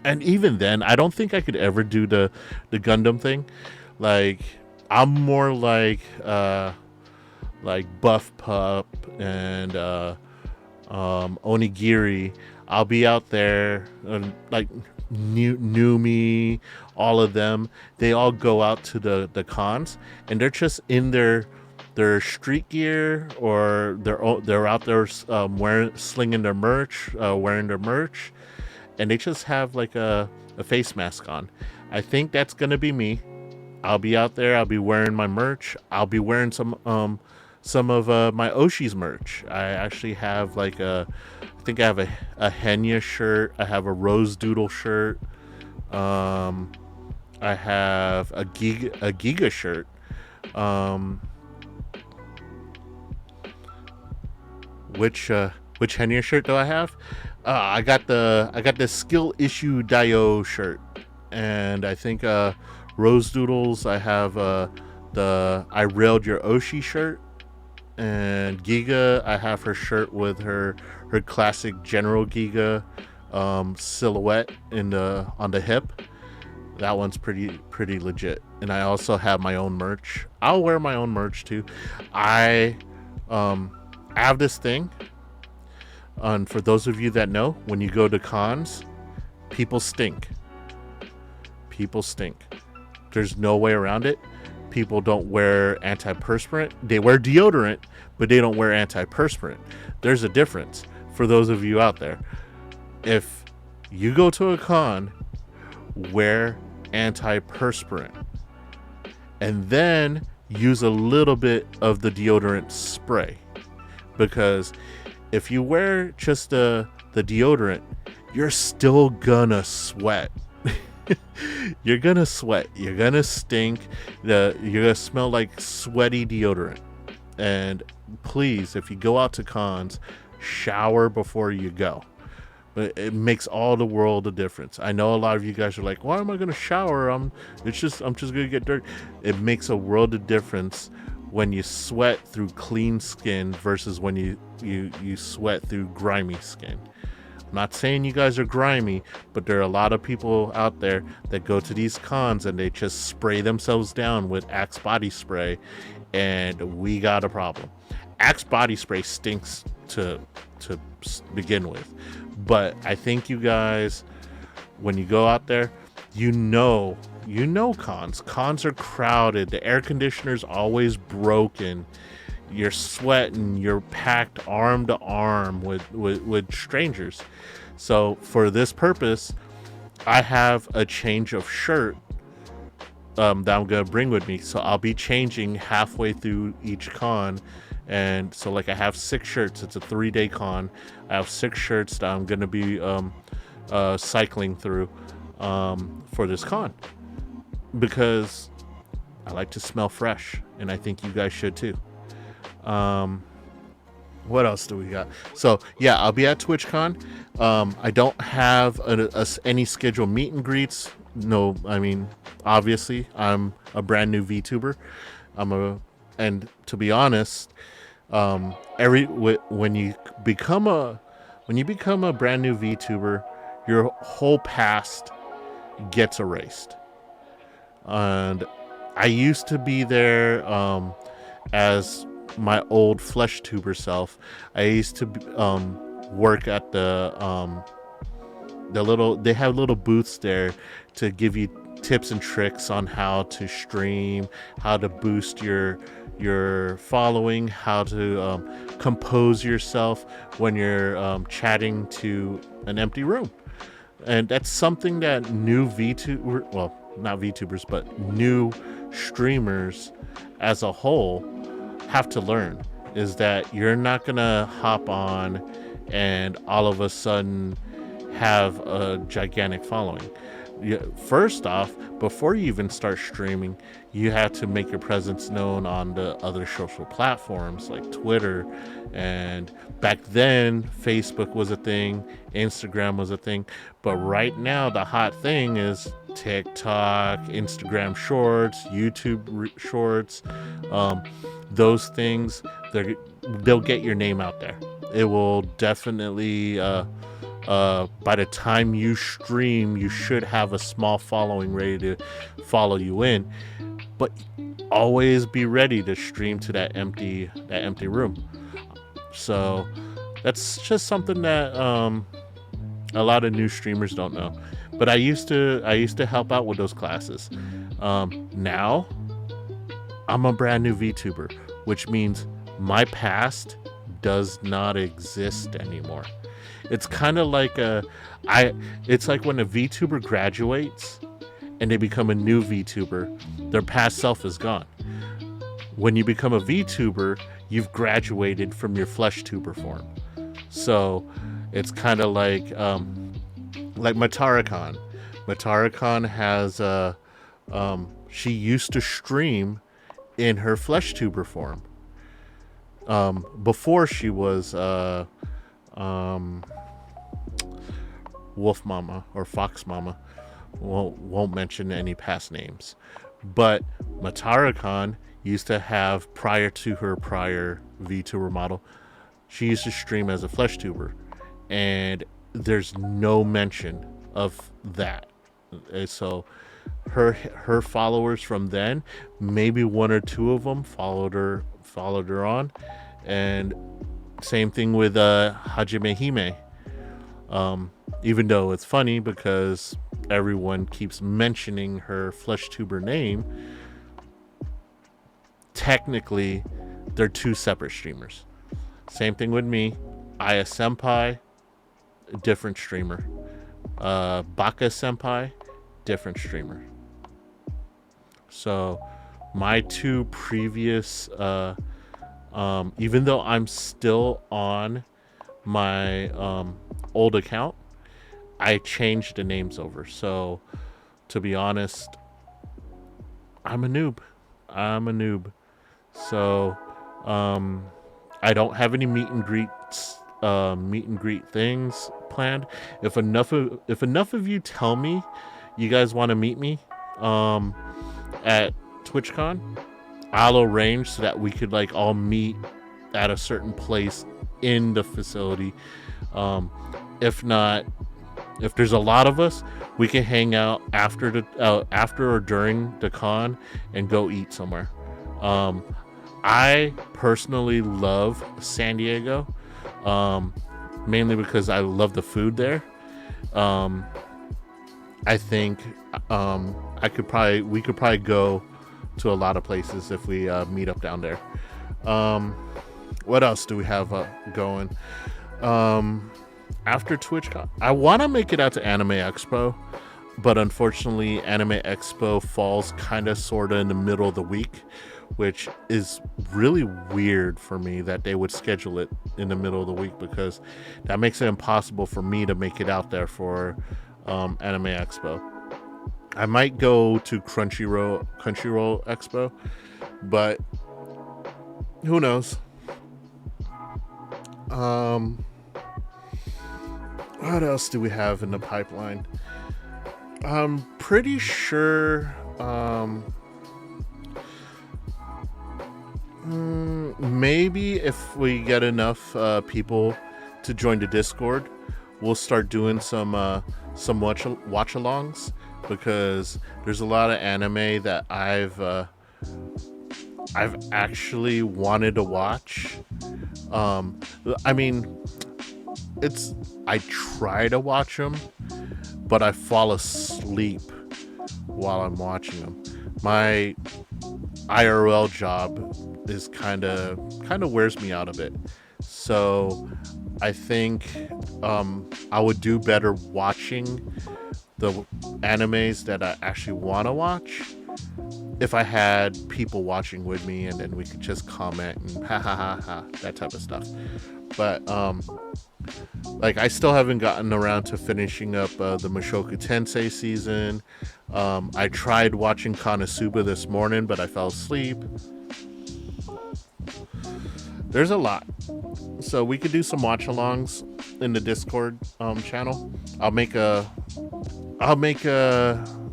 and even then, I don't think I could ever do the Gundam thing. Like, I'm more like Buff Pup and Onigiri. I'll be out there, like Numi, all of them. They all go out to the cons, and they're just in their street gear, or they're out there slinging their merch, wearing their merch, and they just have like a face mask on. I think that's gonna be me. I'll be out there. I'll be wearing my merch. I'll be wearing some of my Oshi's merch. I actually have like I think I have a Henya shirt. I have a Rose Doodle shirt. I have a Giga shirt. Which Henya shirt do I have? I got the Skill Issue Dio shirt, and I think Rose Doodles. I have the I Railed Your Oshi shirt, and Giga. I have her shirt with her classic General Giga silhouette on the hip. That one's pretty legit. And I also have my own merch. I'll wear my own merch too. I have this thing. And for those of you that know, when you go to cons, people stink. People stink. There's no way around it. People don't wear antiperspirant. They wear deodorant, but they don't wear antiperspirant. There's a difference for those of you out there. If you go to a con, wear antiperspirant and then use a little bit of the deodorant spray, because if you wear just the deodorant, you're still gonna sweat. You're gonna sweat, you're gonna stink, you're gonna smell like sweaty deodorant. And please, if you go out to cons, shower before you go. It makes all the world a difference. I know a lot of you guys are like, why am I going to shower? I'm just going to get dirty. It makes a world of difference when you sweat through clean skin versus when you sweat through grimy skin. I'm not saying you guys are grimy, but there are a lot of people out there that go to these cons and they just spray themselves down with Axe body spray, and we got a problem. Axe body spray stinks to begin with. But I think you guys, when you go out there, you know cons. Cons are crowded. The air conditioner's always broken. You're sweating. You're packed arm to arm with strangers. So for this purpose, I have a change of shirt that I'm going to bring with me. So I'll be changing halfway through each con. And so, like, I have 6 shirts. It's a 3-day con. I have 6 shirts that I'm going to be cycling through for this con, because I like to smell fresh, and I think you guys should too. What else do we got? So, yeah, I'll be at TwitchCon. I don't have any scheduled meet and greets. No, I mean, obviously, I'm a brand new VTuber. And to be honest, when you become a brand new VTuber, your whole past gets erased. And I used to be there as my old flesh tuber self. I used to work at the they have little booths there to give you tips and tricks on how to stream, how to boost your following, how to compose yourself when you're chatting to an empty room. And that's something that new not VTubers, but new streamers as a whole have to learn, is that you're not gonna hop on and all of a sudden have a gigantic following. First off, before you even start streaming, you have to make your presence known on the other social platforms like Twitter, and back then Facebook was a thing, Instagram was a thing, but right now the hot thing is TikTok, Instagram Shorts, YouTube Shorts. Those things, they'll get your name out there. It will definitely by the time you stream, you should have a small following ready to follow you in. But always be ready to stream to that empty room. So that's just something that a lot of new streamers don't know. But I used to help out with those classes. Now I'm a brand new VTuber, which means my past does not exist anymore. It's kind of like it's like when a VTuber graduates and they become a new VTuber, their past self is gone. When you become a VTuber, you've graduated from your flesh tuber form. So it's kind of like Matara-Khan. Matara-Khan has she used to stream in her flesh tuber form before she was Wolf Mama or Fox Mama. Won't mention any past names. But Matara-Khan used to have, prior to her prior VTuber model, she used to stream as a flesh tuber. And there's no mention of that. And so her followers from then, maybe one or two of them followed her on. And same thing with Hajime Hime. Even though it's funny because everyone keeps mentioning her flesh tuber name, technically they're two separate streamers. Same thing with me. Aya Senpai, different streamer. Baka Senpai, different streamer. So my two previous, even though I'm still on my old account, I changed the names over. So to be honest, I'm a noob. So I don't have any meet and greet things planned. If enough of you tell me you guys want to meet me at TwitchCon, I'll arrange so that we could like all meet at a certain place in the facility. If not, if there's a lot of us, we can hang out after or during the con and go eat somewhere. I personally love San Diego, mainly because I love the food there. I think we could probably go to a lot of places if we meet up down there. What else do we have going? After TwitchCon, I want to make it out to Anime Expo, but unfortunately Anime Expo falls kind of sort of in the middle of the week, which is really weird for me that they would schedule it in the middle of the week, because that makes it impossible for me to make it out there for Anime Expo. I might go to Crunchyroll Expo, but who knows? What else do we have in the pipeline? I'm pretty sure maybe if we get enough people to join the Discord, we'll start doing some watch-alongs, because there's a lot of anime that I've actually wanted to watch. I mean, I try to watch them, but I fall asleep while I'm watching them. My IRL job is kind of wears me out a bit. So I think I would do better watching the animes that I actually want to watch if I had people watching with me, and then we could just comment and ha ha ha ha, that type of stuff. But like, I still haven't gotten around to finishing up the Mushoku Tensei season. I tried watching Konosuba this morning, but I fell asleep. There's a lot. So we could do some watch-alongs in the Discord channel. I'll make a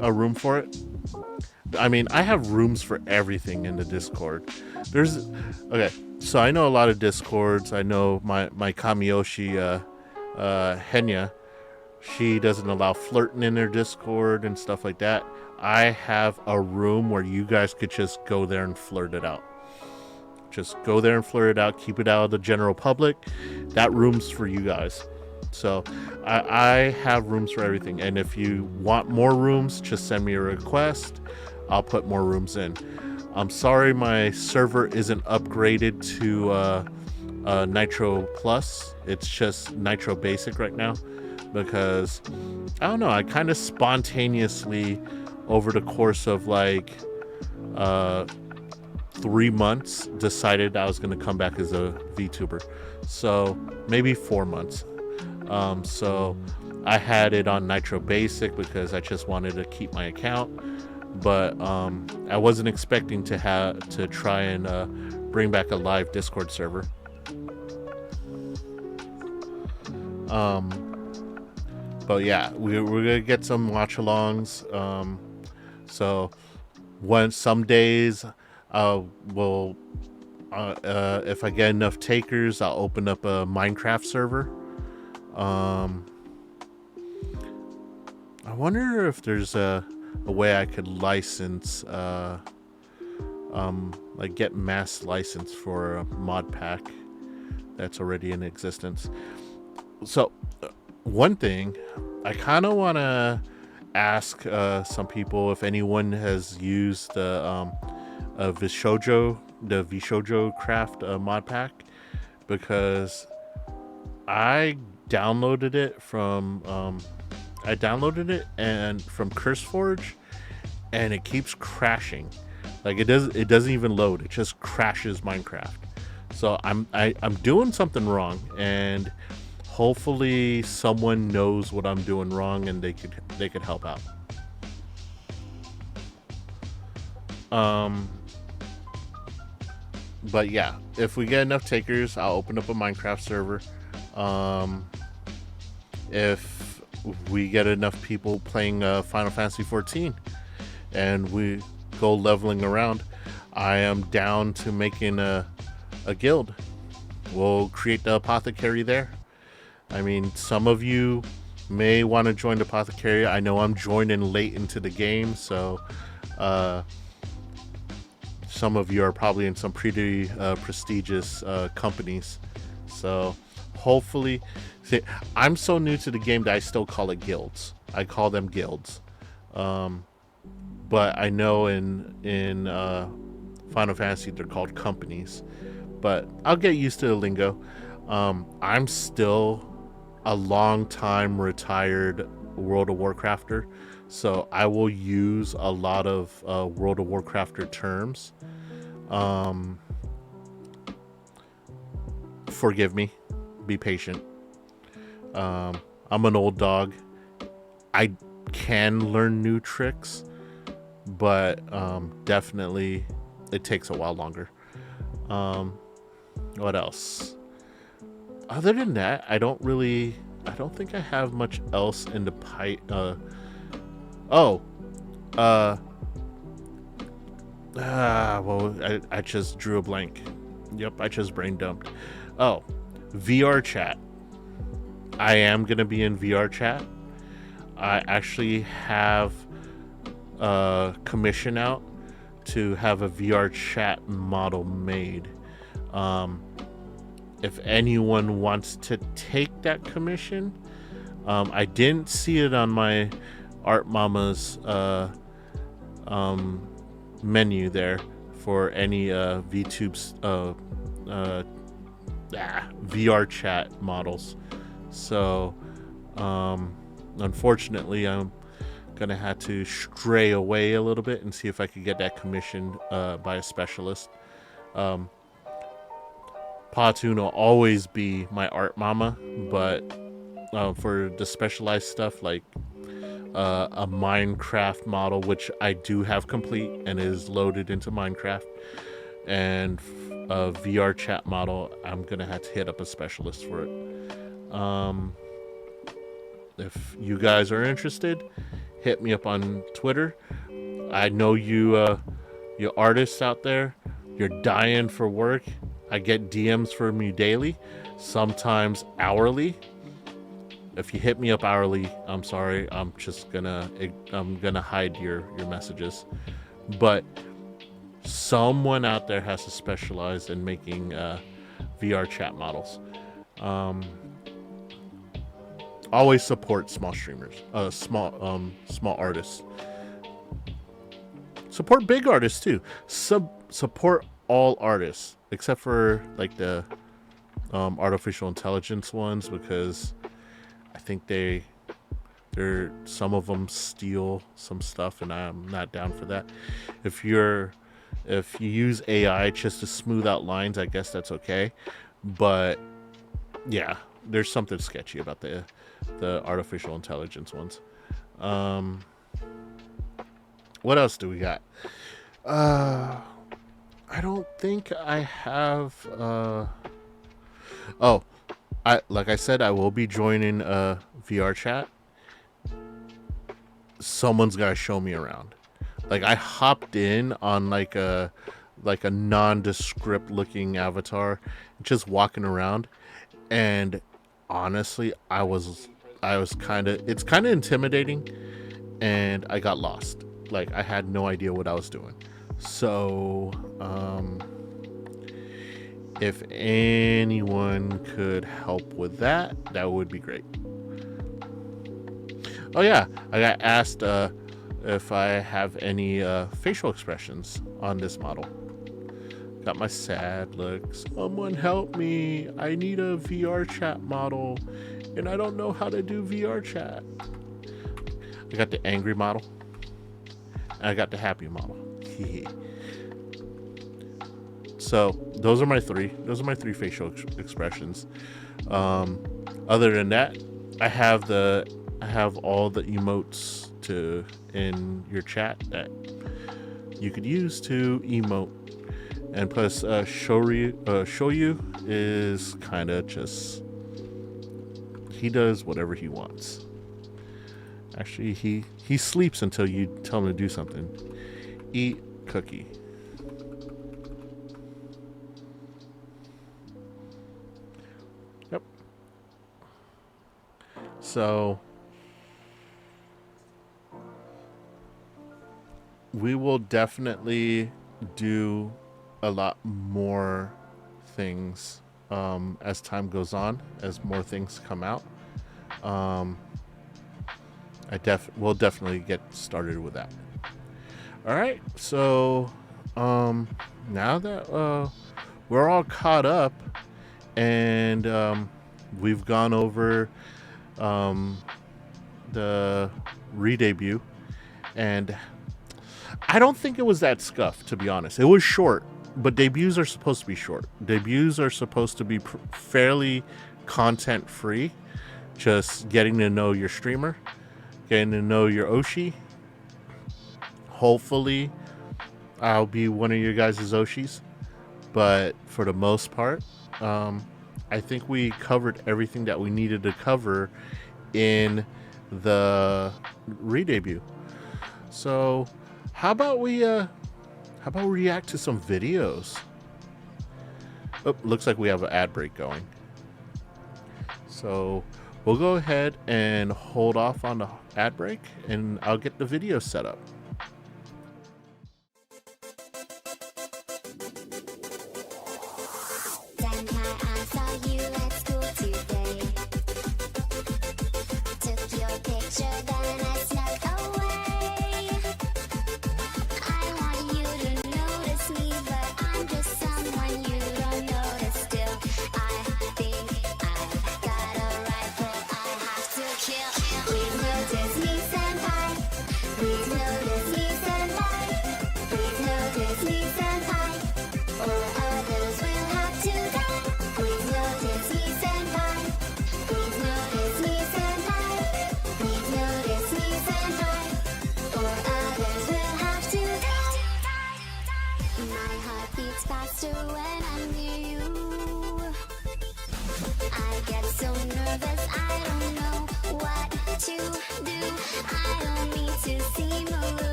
room for it. I mean, I have rooms for everything in the Discord. Okay, so I know a lot of Discords. I know my Kamiyoshi Henya, she doesn't allow flirting in her Discord and stuff like that. I have a room where you guys could just go there and flirt it out. Just go there and flirt it out. Keep it out of the general public. That room's for you guys. So I have rooms for everything. And if you want more rooms, just send me a request. I'll put more rooms in. I'm sorry my server isn't upgraded to Nitro Plus. It's just Nitro Basic right now, because I don't know, I kind of spontaneously, over the course of like 3 months, decided I was going to come back as a VTuber. So maybe 4 months. So I had it on Nitro Basic because I just wanted to keep my account. But I wasn't expecting to try and bring back a live Discord server. But yeah, we're gonna get some watch-alongs. So some days, we'll if I get enough takers, I'll open up a Minecraft server. I wonder if there's a way I could license, like get mass license for a mod pack that's already in existence. So one thing I kind of want to ask some people if anyone has used the VShojo Craft mod pack, because I downloaded it from and from CurseForge, and it keeps crashing. Like it doesn't even load. It just crashes Minecraft. So I'm doing something wrong, and hopefully someone knows what I'm doing wrong and they could help out. But yeah, if we get enough takers, I'll open up a Minecraft server. If we get enough people playing Final Fantasy 14 and we go leveling around, I am down to making a guild. We'll create the apothecary there. I mean, some of you may want to join the apothecary. I know I'm joining late into the game, so some of you are probably in some pretty prestigious companies. So hopefully, see, I'm so new to the game that I still call it guilds. I call them guilds. But I know in Final Fantasy they're called companies. But I'll get used to the lingo. I'm still a long time retired World of Warcrafter, so I will use a lot of World of Warcrafter terms. Forgive me, be patient. I'm an old dog. I can learn new tricks, but definitely it takes a while longer. What else? Other than that, I don't think I have much else in the pipe. Well, I just drew a blank. Yep, I just brain dumped. Oh, VR chat. I am going to be in VR chat. I actually have a commission out to have a VR chat model made. If anyone wants to take that commission, I didn't see it on my Art Mama's menu there for any VTube's VR chat models. So unfortunately, I'm gonna have to stray away a little bit and see if I could get that commissioned by a specialist. Patoon will always be my Art Mama, but for the specialized stuff like a Minecraft model, which I do have complete and is loaded into Minecraft, and a VR chat model, I'm gonna have to hit up a specialist for it. If you guys are interested, hit me up on Twitter. I know you artists out there, you're dying for work. I get DMs from you daily, sometimes hourly. If you hit me up hourly, I'm sorry, I'm gonna hide your messages. But someone out there has to specialize in making VR chat models. Always support small streamers, small artists. Support big artists too. Support all artists except for like the artificial intelligence ones, because I think they're some of them steal some stuff, and I'm not down for that. If you use AI just to smooth out lines, I guess that's okay. But yeah, there's something sketchy about the artificial intelligence ones. What else do we got? I don't think I have. Oh, like I said, I will be joining a VR chat. Someone's got to show me around. Like, I hopped in on like a nondescript looking avatar, just walking around, and honestly, it's kind of intimidating, and I got lost. Like, I had no idea what I was doing. So, if anyone could help with that, that would be great. Oh yeah, I got asked if I have any facial expressions on this model. Got my sad look. Someone help me. I need a VR chat model, and I don't know how to do VR chat. I got the angry model. And I got the happy model. So those are my three. Those are my three facial expressions. Other than that, I have all the emotes in your chat that you could use to emote. And plus, Shoyu is kind of just, he does whatever he wants. Actually, he sleeps until you tell him to do something. Eat cookie. Yep. So we will definitely do a lot more things as time goes on, as more things come out. We'll definitely get started with that. All right, so now that we're all caught up and we've gone over the re-debut, and I don't think it was that scuffed, to be honest. It was short, but debuts are supposed to be short. Debuts are supposed to be fairly content-free, just getting to know your streamer, getting to know your Oshi. Hopefully, I'll be one of your guys' Oshis, but for the most part, I think we covered everything that we needed to cover in the re-debut. So how about we react to some videos? Oh, looks like we have an ad break going. So we'll go ahead and hold off on the ad break, and I'll get the video set up.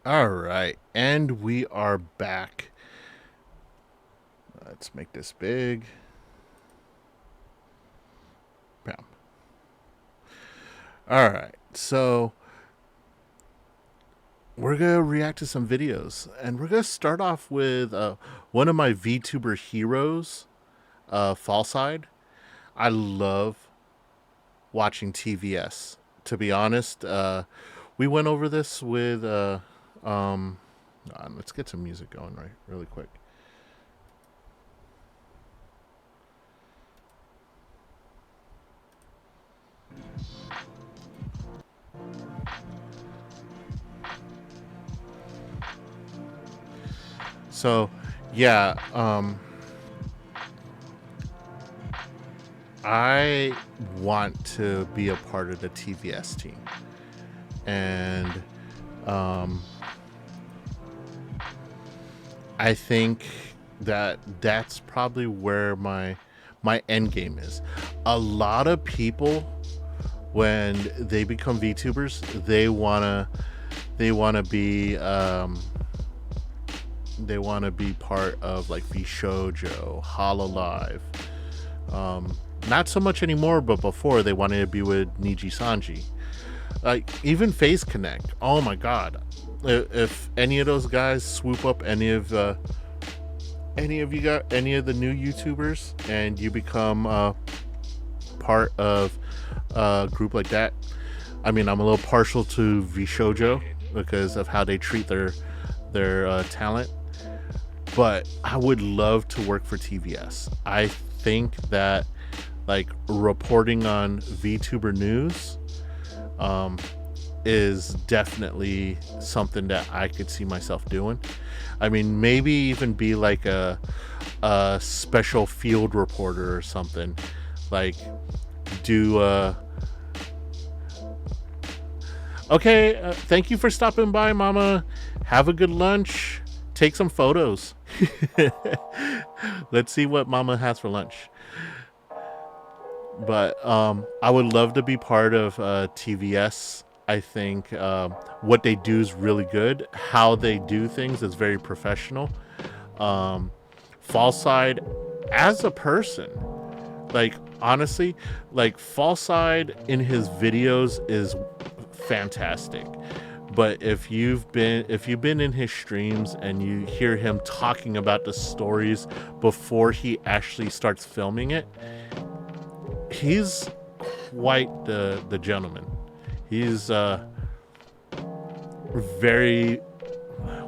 All right, and we are back. Let's make this big. Bam. All right, so we're going to react to some videos, and we're going to start off with one of my VTuber heroes, Fallside. I love watching TVS. To be honest, we went over this with... let's get some music going really quick. So, yeah, I want to be a part of the TVS team. And I think that's probably where my end game is. A lot of people, when they become VTubers, they wanna be part of like VShojo, HoloLive. Not so much anymore, but before they wanted to be with Niji Sanji. Like even Phase Connect. Oh my god. If any of those guys swoop up any of the new YouTubers and you become part of a group like that, I mean, I'm a little partial to VShojo because of how they treat their talent, but I would love to work for TVS. I think that like reporting on VTuber news is definitely something that I could see myself doing. I mean, maybe even be like a special field reporter or something. Like do okay, thank you for stopping by, Mama. Have a good lunch. Take some photos. Let's see what Mama has for lunch. But I would love to be part of TVS. I think what they do is really good. How they do things is very professional. Fallside, as a person, like honestly, like Fallside in his videos is fantastic. But if you've been in his streams and you hear him talking about the stories before he actually starts filming it, he's quite the gentleman. He's very,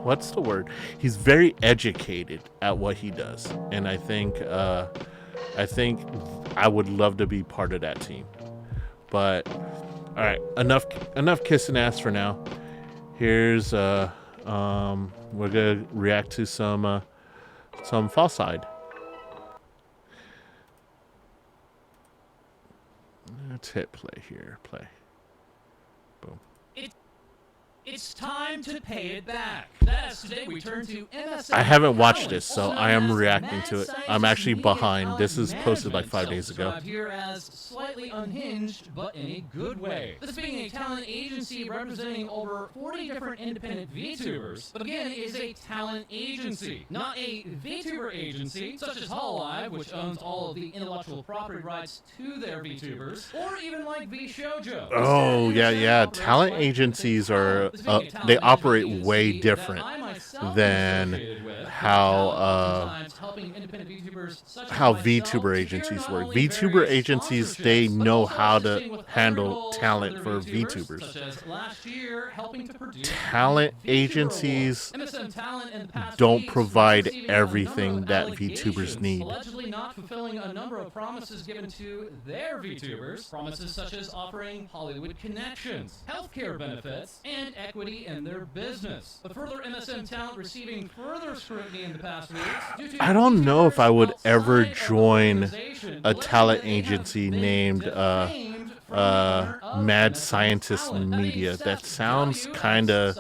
what's the word? He's very educated at what he does, and I think I would love to be part of that team. But all right, enough kissing ass for now. Here's we're gonna react to some Fallside. Let's hit play here. Play. Boom. It's time to pay it back. Thus, today we turn to MSN. I haven't watched this, so I am reacting to it. I'm actually behind. This is posted like 5 days ago. Here as slightly unhinged, but in a good way. This being a talent agency representing over 40 different independent VTubers, but again, is a talent agency, not a VTuber agency, such as HoloLive, which owns all of the intellectual property rights to their VTubers, or even like VShojo. Oh, yeah. Talent agencies are, they operate way different than how VTuber agencies work. VTuber agencies, they know how to handle talent for VTubers. Talent agencies don't provide everything that VTubers need. Allegedly not fulfilling a number of promises given to their VTubers, promises such as offering Hollywood connections, healthcare benefits, and equity in their business. But further MSM talent receiving further scrutiny in the past weeks due to I don't know if I would ever join a talent agency named Mad Scientist Media. That sounds kind of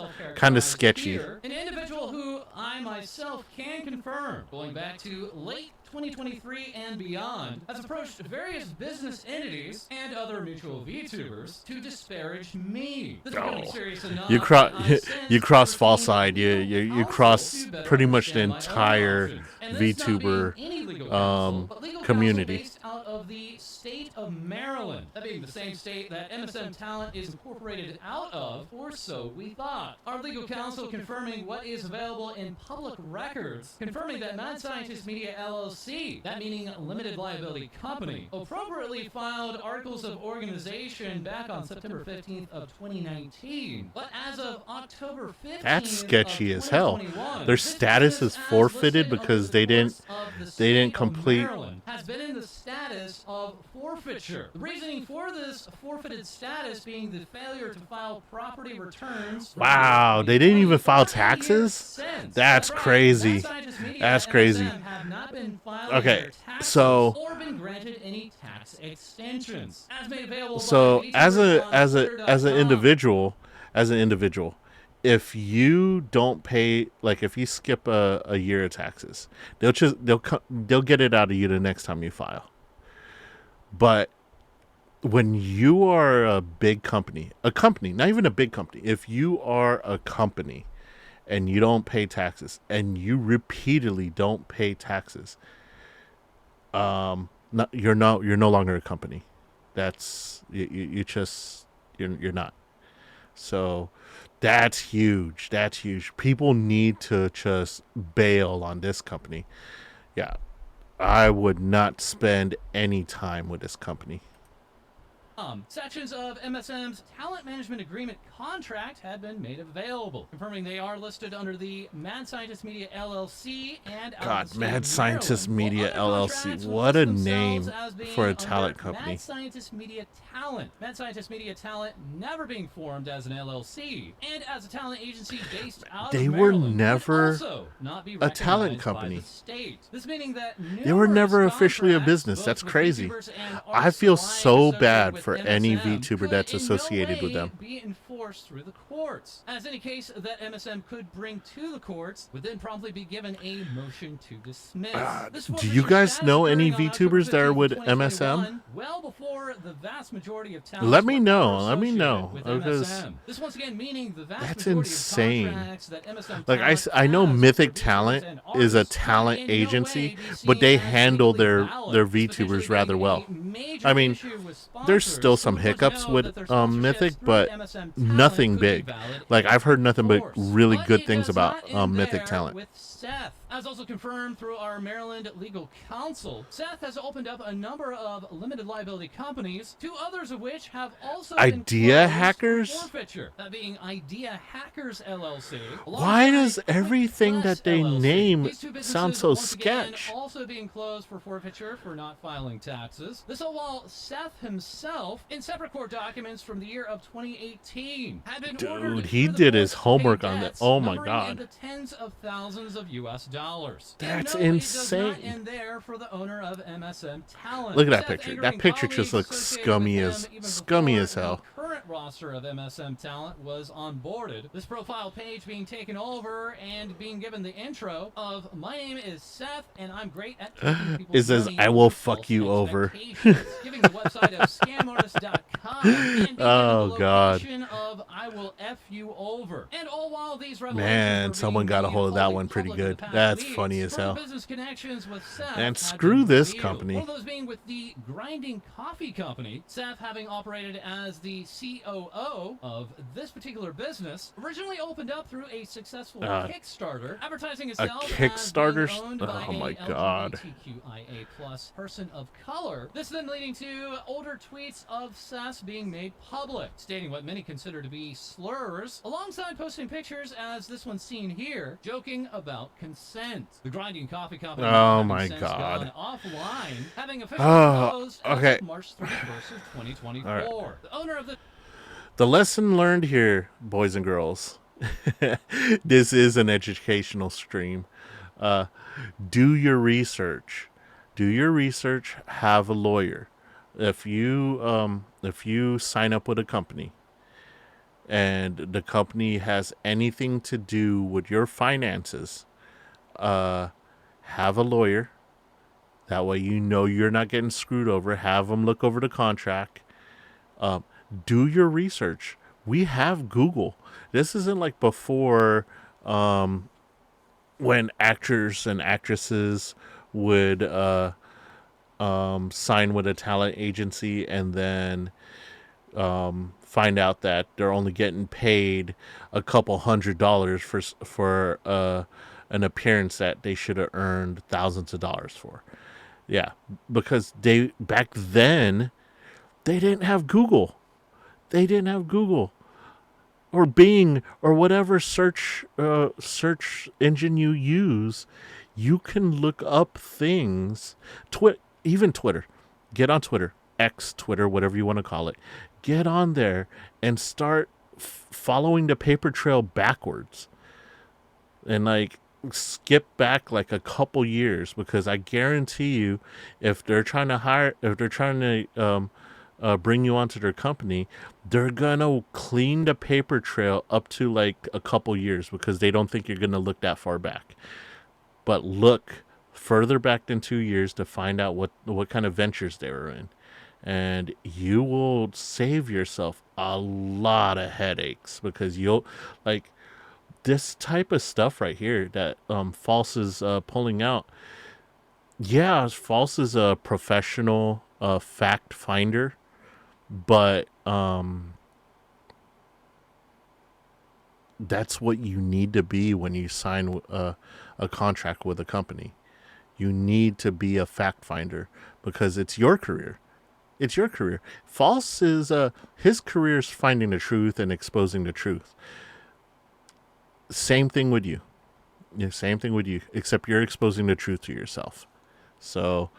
sketchy. An individual who I I myself can confirm, going back to late 2023 and beyond, has approached various business entities and other mutual VTubers to disparage me. This is becoming serious enough You that I cross sent you cross 13 false side. You legal cross counsel to better pretty much the understand my own entire options. And this not being VTuber any legal counsel, but legal community. counsel based out of the state of Maryland, that being the same state that MSM Talent is incorporated out of, or so we thought. Our legal counsel confirming what is available in public records, confirming that Mad Scientist Media LLC, that meaning limited liability company, appropriately filed articles of organization back on September 15th of 2019. But as of October 15th, That's sketchy as hell. 2021, Their this status business, is as forfeited listed because under the they courts of the didn't state of complete. Maryland, has been in the status of forfeiture. The reasoning for this forfeited status being the failure to file property returns. for Wow, they didn't even file taxes? since. That's right. crazy. Mad Scientist Media That's and crazy. MSM have not been filing Okay, their taxes so- or been granted any tax extensions. As made available So by as VTubers on an Twitter.com. individual, if you don't pay, like if you skip a year of taxes, they'll get it out of you the next time you file. But when you are a big company, not even a big company, if you are a company and you don't pay taxes and you repeatedly don't pay taxes, you're no longer a company. That's you're not. So that's huge. That's huge. People need to just bail on this company. Yeah. I would not spend any time with this company. Sections of MSM's talent management agreement contract had been made available, confirming they are listed under the Mad Scientist Media LLC and out of God, the state Mad of Scientist Maryland, Media while other LLC. contracts will What a list name themselves as being for a under talent company. Mad Scientist Media Talent. Mad Scientist Media Talent never being formed as an LLC and as a talent agency based out They of were Maryland, never would also not be a talent recognized by company. the state. This meaning that They were never numerous officially a contracts, business. both That's with crazy. VTubers and I artists feel alike so associated bad with for any MSM, VTuber could that's in associated no with way them. be enforced through the courts. As any case that MSM could bring to the courts would then promptly be given a motion to dismiss. This Do forfeiture you guys status know any occurring on October VTubers that are 15th, with 2021, MSM? well before the vast majority of talents Let me were know. ever Let me associated know, with because MSM. This once again meaning the vast that's majority insane. of contracts that MSM Like Talent I know has Mythic for VTubers Talent and is a artists could talent in no agency, way be but they seen as handle legally their valid. This VTubers potentially rather being well. a major I mean, issue with there's sponsors still some who want to hiccups know with that their sponsorships Mythic, through but MSM Talent nothing could be big. valid Like and I've heard nothing but enforced. really But good it things does about not end Mythic there Talent. with Seth. As also confirmed through our Maryland legal counsel, Seth has opened up a number of limited liability companies, two others of which have also been Idea closed for Hackers? forfeiture. That being Idea Hackers LLC. Why does alongside everything Quick that they LLC. name These two businesses sound so once again sketch? also being closed for forfeiture for not filing taxes. This all while Seth himself, in separate court documents from the year of 2018, had been ordered Dude, he through the did his courts to pay homework on that. debts Oh my numbering in God. the tens of thousands of US dollars. That's And no, it does not insane. end there for the owner of MSM Talent. Look at that Seth picture. angering That picture just colleagues looks associated scummy with as him even scummy before as hell. the current roster of MSM Talent was onboarded. This profile page being taken over and being given the intro of "My name is Seth and I'm great at taking people's It says, money "I will with fuck false you over." expectations," giving the website of scamartist.com and being given Oh, the God. location of "I will F you over." And all while these revelations Man, were someone being got a made hold of that wholly one pretty public in the good. past That's weeks, funny as further hell. business connections with Seth And had screw been this revealed. company. One of those being with the Grinding Coffee Company, Seth having operated as the COO of this particular business, originally opened up through a successful Kickstarter, advertising itself Kickstarter? as being owned by Oh my a God. LGBTQIA+ person of color. This then leading to older tweets of Seth being made public, stating what many consider to be slurs, alongside posting pictures as this one seen here, joking about consent. The Grinding Coffee Company Oh having my since God. gone offline, having officially Oh, closed as okay. of March 31st of 2024. Alright. The owner of the The lesson learned here, boys and girls. This is an educational stream. Do your research. Do your research. Have a lawyer. If you sign up with a company and the company has anything to do with your finances, have a lawyer. That way you know you're not getting screwed over. Have them look over the contract. Do your research. We have Google. This isn't like before when actors and actresses would sign with a talent agency and then find out that they're only getting paid a couple $100 for an appearance that they should have earned thousands of dollars for. Yeah, because back then they didn't have Google. They didn't have Google or Bing or whatever search engine you use. You can look up things. Even Twitter. Get on Twitter. X, Twitter, whatever you want to call it. Get on there and start following the paper trail backwards. And like skip back like a couple years, because I guarantee you, if they're trying to bring you onto their company, they're gonna clean the paper trail up to like a couple years, because they don't think you're gonna look that far back. But look further back than 2 years to find out what kind of ventures they were in, and you will save yourself a lot of headaches, because you'll like this type of stuff right here that False is pulling out. Yeah, False is a professional fact finder, but that's what you need to be when you sign a contract with a company. You need to be a fact finder, because it's your career. It's your career. False is his career is finding the truth and exposing the truth. Same thing with you. Yeah, same thing with you, except you're exposing the truth to yourself. So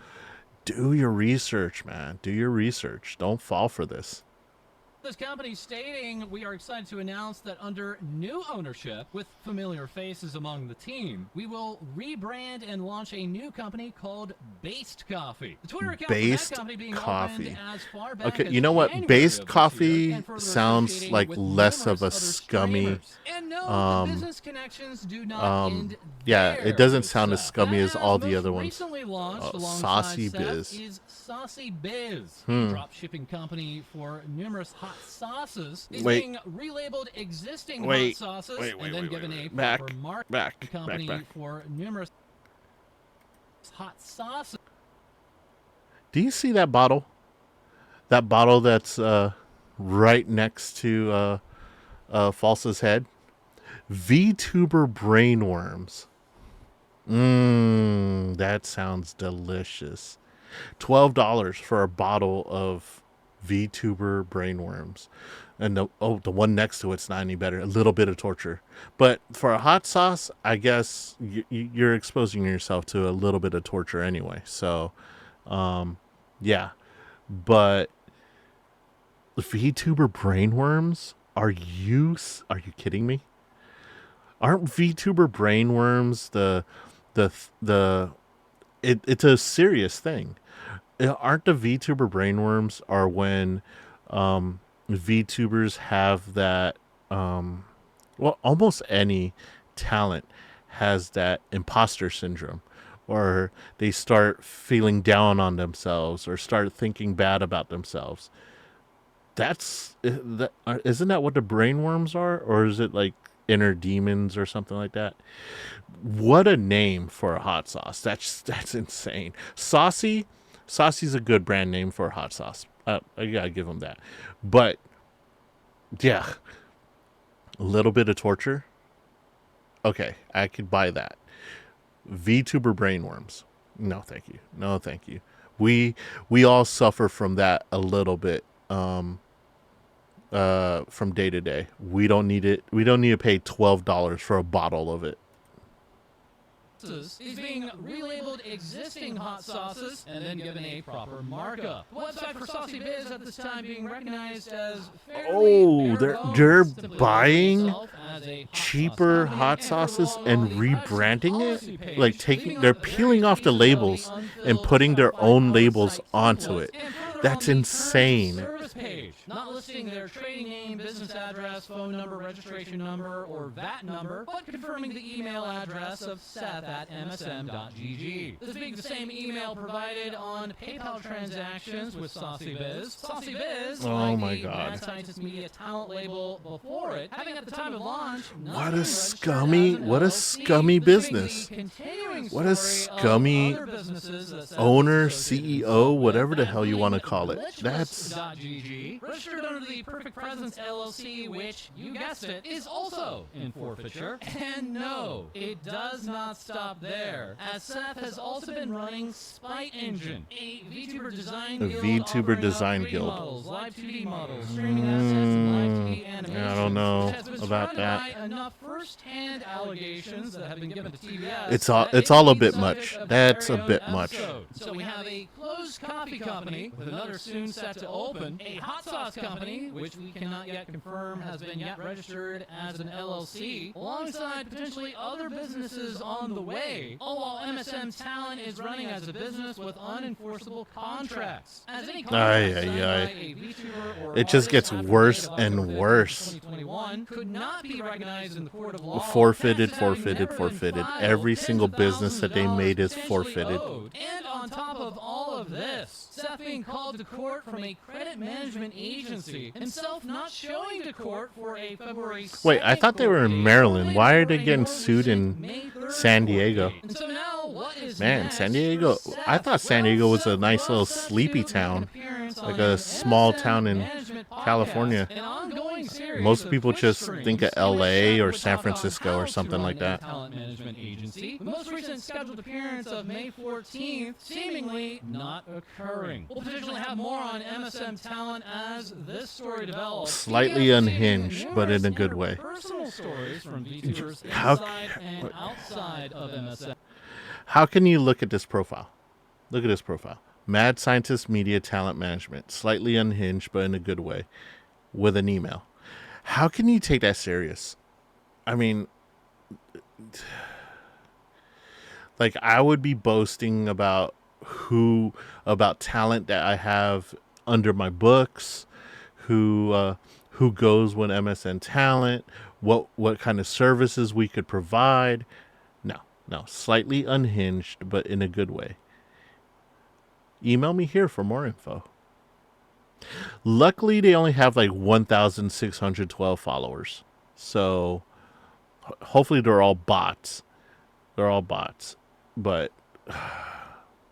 do your research, man. Do your research. Don't fall for this. This company stating, we are excited to announce that under new ownership, with familiar faces among the team, we will rebrand and launch a new company called Based Coffee. The Twitter account Based for that company being Coffee. opened as far back Okay, as you know what? January Based of this Coffee year, and further sounds associating like with less of numerous a other scummy. streamers. And no, the business connections do not end yeah, there. it doesn't sound as scummy as all the most other ones. Recently launched alongside Saucy Seth Biz. is Saucy Biz, a drop shipping company for numerous hot sauces. These being relabeled existing hot sauces and then given a proper mark. Company for numerous hot sauces. Do you see that bottle? That bottle that's right next to False's head? VTuber brainworms. That sounds delicious. $12 for a bottle of VTuber brainworms. And the one next to it's not any better. A little bit of torture. But for a hot sauce, I guess you're exposing yourself to a little bit of torture anyway. So, yeah. But VTuber brainworms? Are you kidding me? Aren't VTuber brainworms it's a serious thing. Aren't the VTuber brainworms are when VTubers have that almost any talent has that imposter syndrome, or they start feeling down on themselves or start thinking bad about themselves. Isn't that what the brainworms are, or is it like inner demons or something like that? What a name for a hot sauce. That's insane. Saucy's a good brand name for a hot sauce. I gotta give them that. But yeah, a little bit of torture. Okay, I could buy that. VTuber brainworms. No, thank you. No, thank you. We all suffer from that a little bit. From day to day. We don't need it. We don't need to pay $12 for a bottle of it. Is being relabeled existing hot sauces and then given a proper markup. The website for Saucy Biz at this time being recognized as fairly they're buying cheaper hot sauces and rebranding it, like they're peeling off the labels and putting their own labels onto it. That's on the insane. terms of service page, not listing their trading name, business address, phone number, registration number, or VAT number, but confirming the email address of seth@msm.gg. This being the same email provided on PayPal transactions with Saucy Biz. Saucy Biz, Oh like my the God. Mad Scientist Media talent label before it, having at the time of launch, What a scummy business. What a scummy owner, CEO, whatever the hell you want to call it. That's registered under the Perfect Presence LLC, which, you guessed it, is also in forfeiture. And no, it does not stop there, as Seth has also been running Spite Engine, a VTuber design guild, VTuber design guild. Models, live 2D models, streaming assets, and live 2D animations. I don't know which has been about that. surrounded by enough first-hand allegations that have been given to TBS. It's all a bit much. That's a bit much. So we have a closed coffee company with another soon set to open, a hot sauce company, which we cannot yet confirm has been yet registered as an LLC, alongside potentially other businesses on the way, all while MSM Talent is running as a business with unenforceable contracts. As any contract signed by a VTuber or It just gets artist worse after and October worse. 2021 could not be recognized in the court of law. Forfeited. Every single business that they made is forfeited. And on top of all of this, Seth being called to court from a credit management agency, himself not showing to court for a February 2nd. Wait, I thought they were in Maryland. Why are they getting sued in San Diego? And so now, what is Man, next San Diego. for Seth? I thought San Diego was a nice little sleepy town, like a small town in California. An ongoing series Most of people push just strings think of in which LA Seth or would San talk on Francisco how or to something run like a that. talent management agency. The most recent scheduled appearance of May 14th seemingly not occurring. We'll potentially have more on MSM Talent as this story develops. Slightly TBS unhinged, seeing but in a numerous good way. Personal stories from VTubers How- inside and outside of MSM. How can you look at this profile? Look at this profile. Mad Scientist Media Talent Management. Slightly unhinged, but in a good way. With an email. How can you take that serious? I mean, like, I would be boasting about talent that I have under my books, who goes with MSN Talent, what kind of services we could provide. No, slightly unhinged, but in a good way. Email me here for more info. Luckily, they only have like 1,612 followers. So hopefully they're all bots. But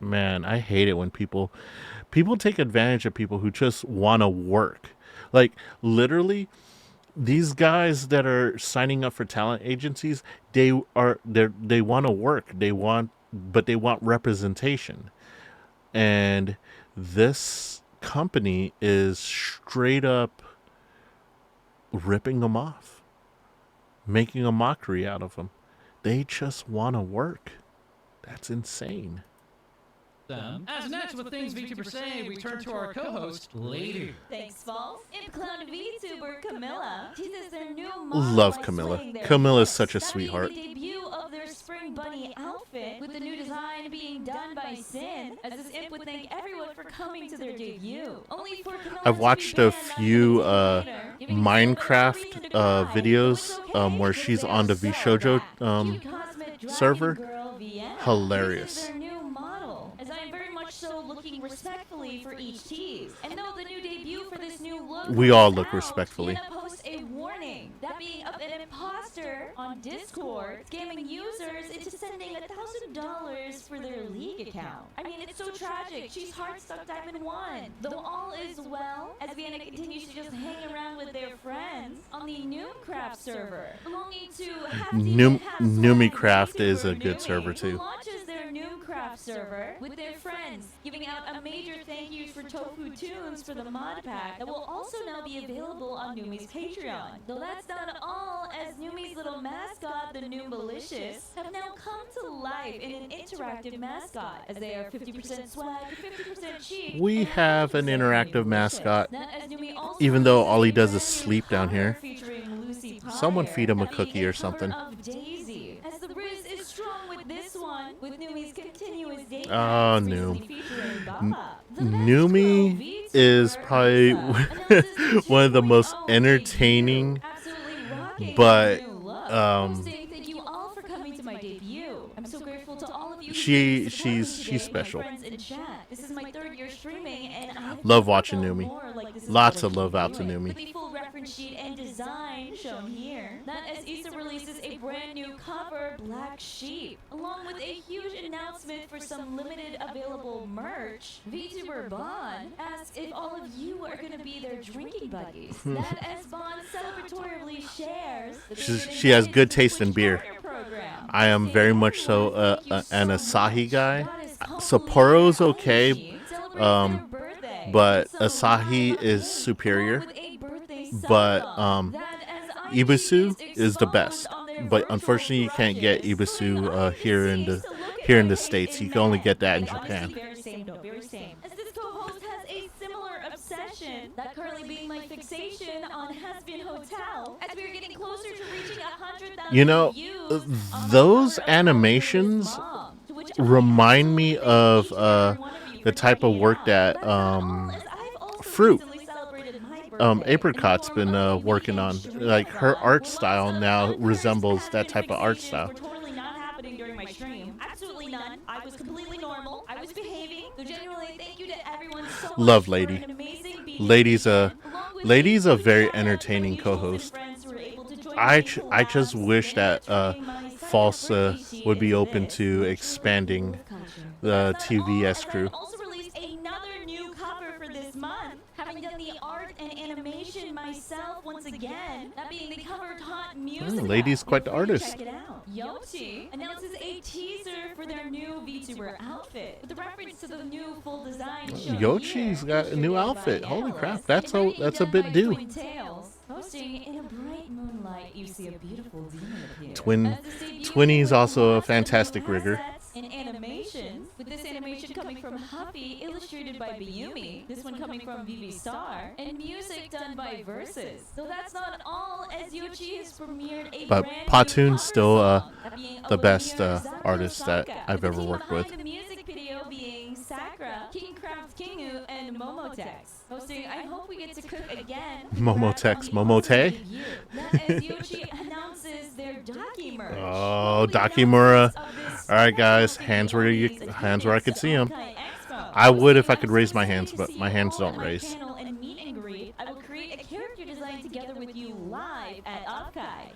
man, I hate it when people take advantage of people who just want to work. Like, literally, these guys that are signing up for talent agencies, they want to work. They want representation. And this company is straight up ripping them off, making a mockery out of them. They just want to work. That's insane. As next with Things VTubers Say, we turn to our co-host, Lady. Thanks, Falls. Imp Clown VTuber Camilla teases their new model Love by Camilla. slaying their Camilla's hits. such a That sweetheart. being the debut of their spring bunny outfit, with the new design being done by Sin, as this imp would thank everyone for coming to their debut. Only for Camilla I've to watched be a banned few on the later, giving Minecraft reason to cry. videos It's okay, where because she's they on are the so VShojo back. Cute Cosmic Dragon server. Girl Vienna Hilarious. teases their new model, as I am very much so looking respectfully for each tease. And though the new debut for this new look We all comes look out, respectfully. Vienna posts a warning that being an imposter on Discord, scamming users into sending $1,000 for their League account. I mean, it's so tragic. She's heart stuck Diamond 1. Though all is well, as Vienna continues to just hang around with their friends on the Noomcraft server, belonging to Noomicraft is a good server who too. launches their Noomcraft server with their friends, giving out a major thank yous for Tofu Tunes for the mod pack that will also now be available on Numi's Patreon. Though that's not all, as Numi's little mascot, the Noom Malicious, have now come to life in an interactive mascot, as they are 50% swag, 50% cheap. We and have an 100% interactive malicious. mascot, That as Numi also even though all he releases does is a sleep down cover here. featuring Lucy Someone Pryor, feed him a that cookie being or a cover something. of Daisy, as the Riz is strong with this one, with Numi's continuous date Oh, nights Noom. recently featuring Baba. Numi is probably one of the most entertaining, but Thank you all for coming to my debut. I'm so grateful to all of you. she's special. This is my 3rd year streaming, and I Love watching Numi. Lots of love out to Numi. With the full reference sheet and design shown here. That as Issa releases a brand new cover, Black Sheep, along with a huge announcement for some limited available merch. VTuber Bond asks if all of you are going to be their drinking buddies. That as Bond celebratorily shares. She has good taste in beer. I am very much so an Asahi guy. Sapporo's okay, but Asahi is superior. But Ibisu is the best. But unfortunately, you can't get Ibisu here in the States. You can only get that in Japan. As this co-host has a similar obsession, that currently being my fixation on Has-Been Hotel, as we are getting closer to reaching 100,000 You know, views those animations remind me of the type of work that Fruit Apricot's been working on. Like her art style now resembles that type of art style. totally not happening during my stream. Absolutely none. I was completely normal. I was behaving. So genuinely, thank you to everyone so much Love for Lady. an amazing beat. Lady's a very entertaining co-host. I just wish that Falsa would be open to expanding the TVS crew. Also released another new cover for this month. Having done the art and animation myself once again, that being the cover taught music. Lady's quite the artist. Check it out. Yoshi announces a teaser for their new VTuber outfit with the reference to the new full design shown Yoshi's here, got a new outfit. Holy crap, that's a bit due. Posting in a bright moonlight, you see a beautiful demon appear. Twinny's also a fantastic rigger. In animations, with this animation coming from Huffy, illustrated by Bayumi, this one coming from VV Star, and music done by Versus. So that's not all, as Yoshi has premiered a But brand Patoon's still the best Sakura artist that Saka, I've with the ever team worked behind with. The music video being Sakura, Kingcraft Kingu, and Momotex. Posting, I hope we get to cook again. Momotex, Momote? That as Yoshi announces their Daki merch. Oh, Dakimura. All right, guys, hands where I could see them. I would if I could raise my hands, but my hands don't raise. I will create a character design together with you live at Offkai.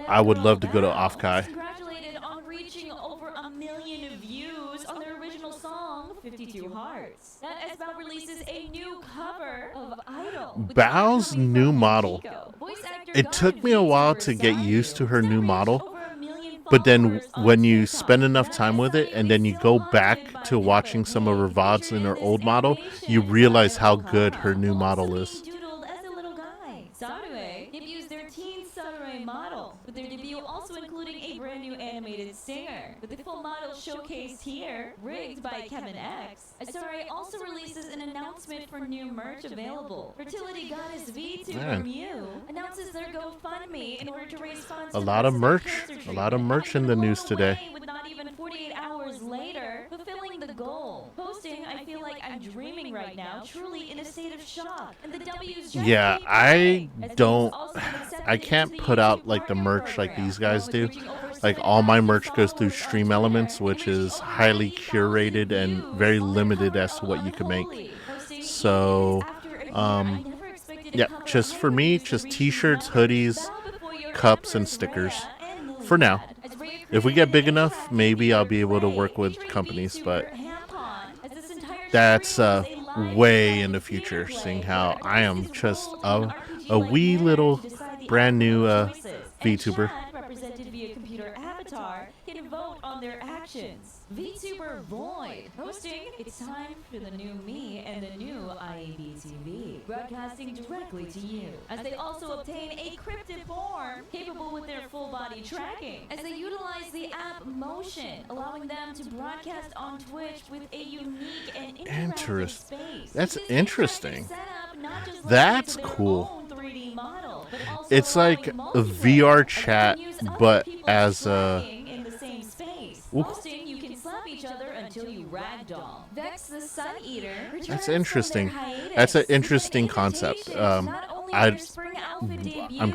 I would love to go to Offkai. Congratulated on reaching over 1 million views on their original song, 52 Hearts. That as Bao releases a new cover of Idol. Bao's new model. It took me a while to get used to her new model. But then when you spend enough time with it and then you go back to watching some of her VODs in her old model, you realize how good her new model is. Sarue debuts their teen Sarue model, with their debut also including a brand new animated singer. With the full model showcased here, rigged by Kevin X, Sarue also releases an announcement for new merch available. Fertility goddess VTuber Mew announces their GoFundMe in order to raise funds. A lot of merch in the news today. With not even 48 hours later, fulfilling the goal. Posting, I feel like I'm dreaming right now, truly in a state of shock. And the W's Yeah, I can't put out like the merch like these guys do. Like all my merch goes through Stream Elements, which is highly curated and very limited as to what you can make. So, yeah, just for me, just t-shirts, hoodies, cups, and stickers. For now. If we get big enough, maybe I'll be able to work with companies, but that's way in the future, seeing how I am just a wee little brand new VTuber. Represented via computer avatar can vote on their actions. VTuber Void hosting. It's time for the new me and the new IAB TV, broadcasting directly to you. As they also obtain a cryptid form capable with their full body tracking, as they utilize the app Motion, allowing them to broadcast on Twitch with a unique and interactive space. That's interesting. That's cool. It's like a VR chat, but as a until you ragdoll. Vex the Sun Eater. That's interesting. That's an interesting concept. I'm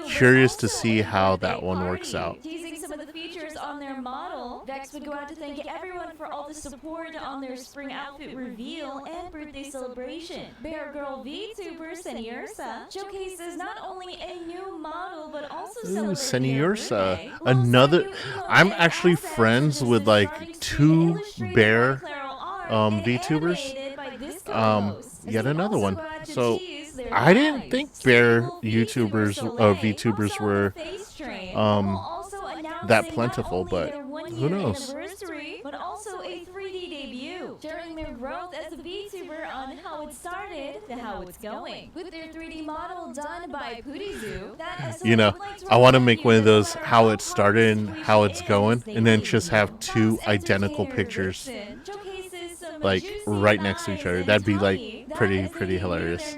curious to see how that one works out. Teasing some of the features on their model, Vex would go out to thank everyone for all the support on their spring outfit reveal and birthday celebration. Bear Girl VTuber Senyorsa showcases not only a new model but also celebrates Senyorsa, another. I'm actually friends with like 2 bear VTubers. Yet another one. So I didn't think bear YouTubers VTubers were that plentiful, but who knows? But also a 3D debut, sharing their growth as a VTuber on how it started to how it's going. With their 3D model done by Putizu, you know, I want to make one of those how it started and how it's going, and then just have 2 identical pictures like right next to each other. That'd be like pretty hilarious.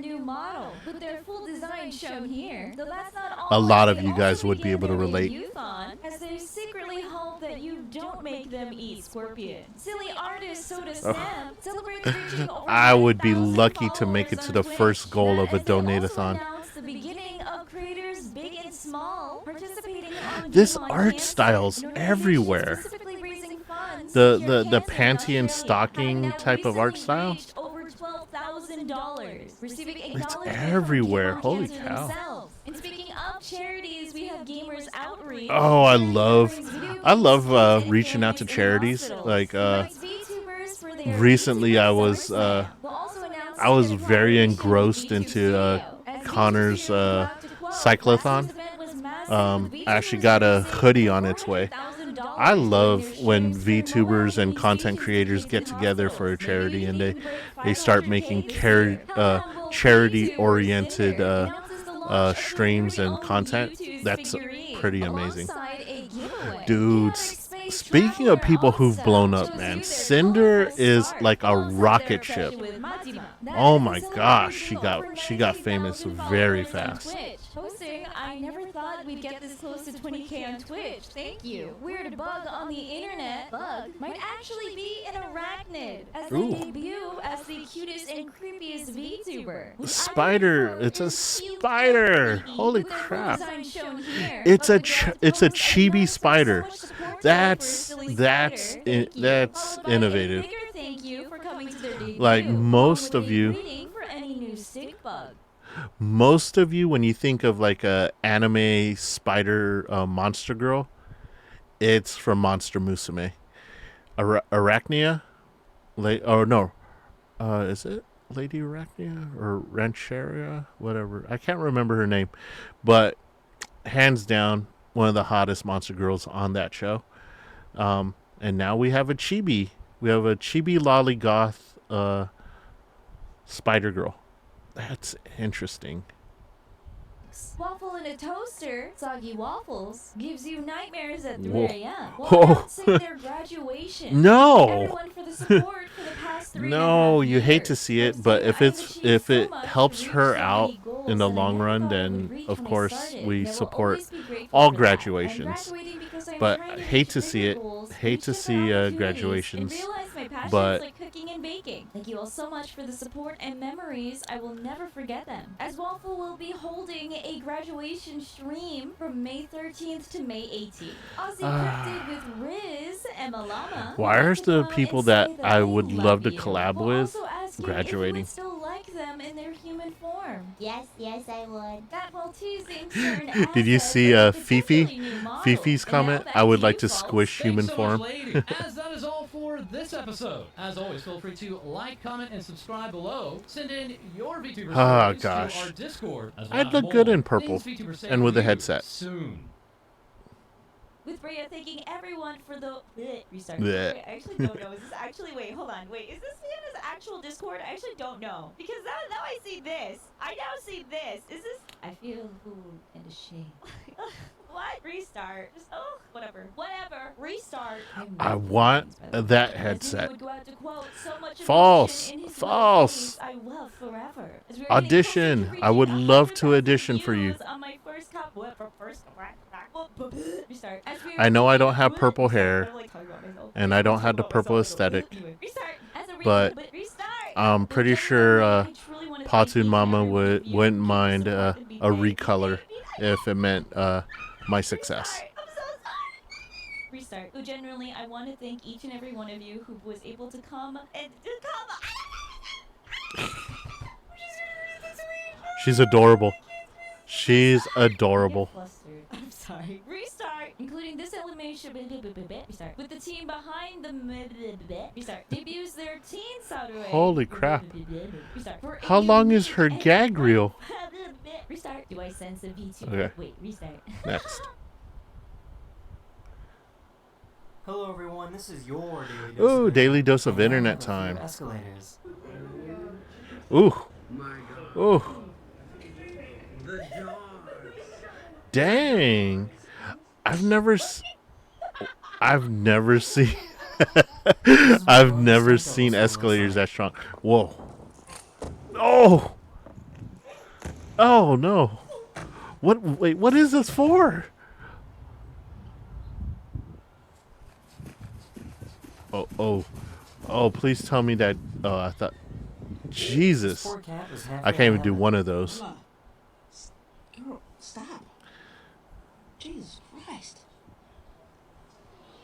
A lot of you guys would be able to relate. As they secretly hope that you don't make them eat scorpion. Silly artist Soda Sam celebrates reaching over I would be lucky to make it to the first goal of a donate-a-thon. the beginning of creators big and small participating on This art style's everywhere. The panty and stocking type of art style. It's everywhere. Holy cow. And speaking of charities, we have Gamers Outreach. Oh, I love reaching out to charities. Like recently I was very engrossed into Connor's cyclothon. I actually got a hoodie on its way. I love when VTubers and content creators get together for a charity and they start making charity-oriented streams and content. That's pretty amazing. Dude, speaking of people who've blown up, man, Cinder is like a rocket ship. Oh my gosh, she got famous very fast. Posting, I never thought we'd get this close to 20k on Twitch. Thank you. Weird bug on the internet. Bug might actually be an arachnid as they debut as the cutest and creepiest VTuber. Spider. It's a spider. Holy crap. It's a chibi spider. That's innovative. Like most of you, when you think of like a anime spider monster girl, it's from Monster Musume. Arachnia? Is it Lady Arachnia or Rancheria? Whatever. I can't remember her name. But hands down, one of the hottest monster girls on that show. And now we have a chibi. We have a chibi lollygoth spider girl. That's interesting. Waffle in a toaster, soggy waffles, gives you nightmares at 3 a.m. Their graduation. No. Everyone for the support for the past 3 No, you hate to see it, but if it helps her out in the long run, then of course we support all graduations. But I hate to see it. Hate to see graduations. But like cooking and baking. Thank you all so much for the support and memories. I will never forget them. As Waffle will be holding a graduation stream from May 13th to May 18th. Aussie Cryptid with Riz and Malama. why are the people that I would love to collab with graduating? Still like them in their human form. Yes, I would. That while teasing certain Did you see Fifi? Fifi's comment? I would like to squish human form. As that is all for this episode. As always, feel free to like, comment, and subscribe below. Send in your VTuber stories to our Discord. I'd look good in purple and with a headset. Soon. With Rhea thanking everyone for the restart. Blech. Wait, I actually don't know. Is this actually hold on. Wait, is this Sienna's actual Discord? I actually don't know. Because now I see this. I now see this. Is this I feel food and ashamed. What? Restart. Just whatever. Restart. I want that headset. False. I love forever. Audition. I would love to audition for you. I know I don't have purple hair. and I don't have the purple aesthetic, Restart. As a but restart. I'm pretty sure Patun Mama wouldn't mind a recolor if it meant my success. Restart. So generally, I want to thank each and every one of you who was able to come and come. She's adorable. She's adorable. I'm sorry. Restart. Including this animation. Restart. With the team behind the restart. Debuts their teen soundwave. Holy crap. Restart. How long is her gag reel? Restart. Do I sense a VTuber? Okay. Wait, restart. Next. Hello everyone, this is your daily dose. Ooh, daily dose of internet time. Escalators. Ooh. Ooh. Dang. I've never seen I've never seen escalators that strong. Whoa. Oh. Oh no. Wait, what is this for? Oh, please tell me that. Oh, I thought. Jesus. I can't even do one of those. Girl, stop. Jesus Christ.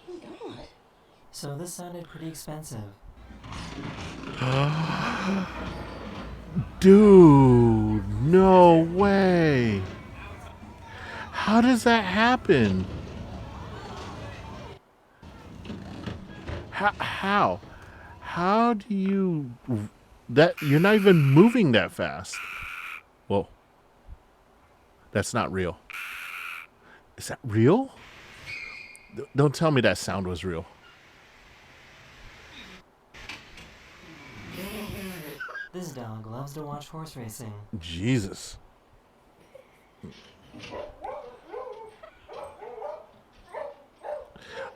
Oh my God. So this sounded pretty expensive. Dude, no way. How does that happen? How do you that you're not even moving that fast? Whoa. That's not real. Is that real? Don't tell me that sound was real. This dog loves to watch horse racing. Jesus.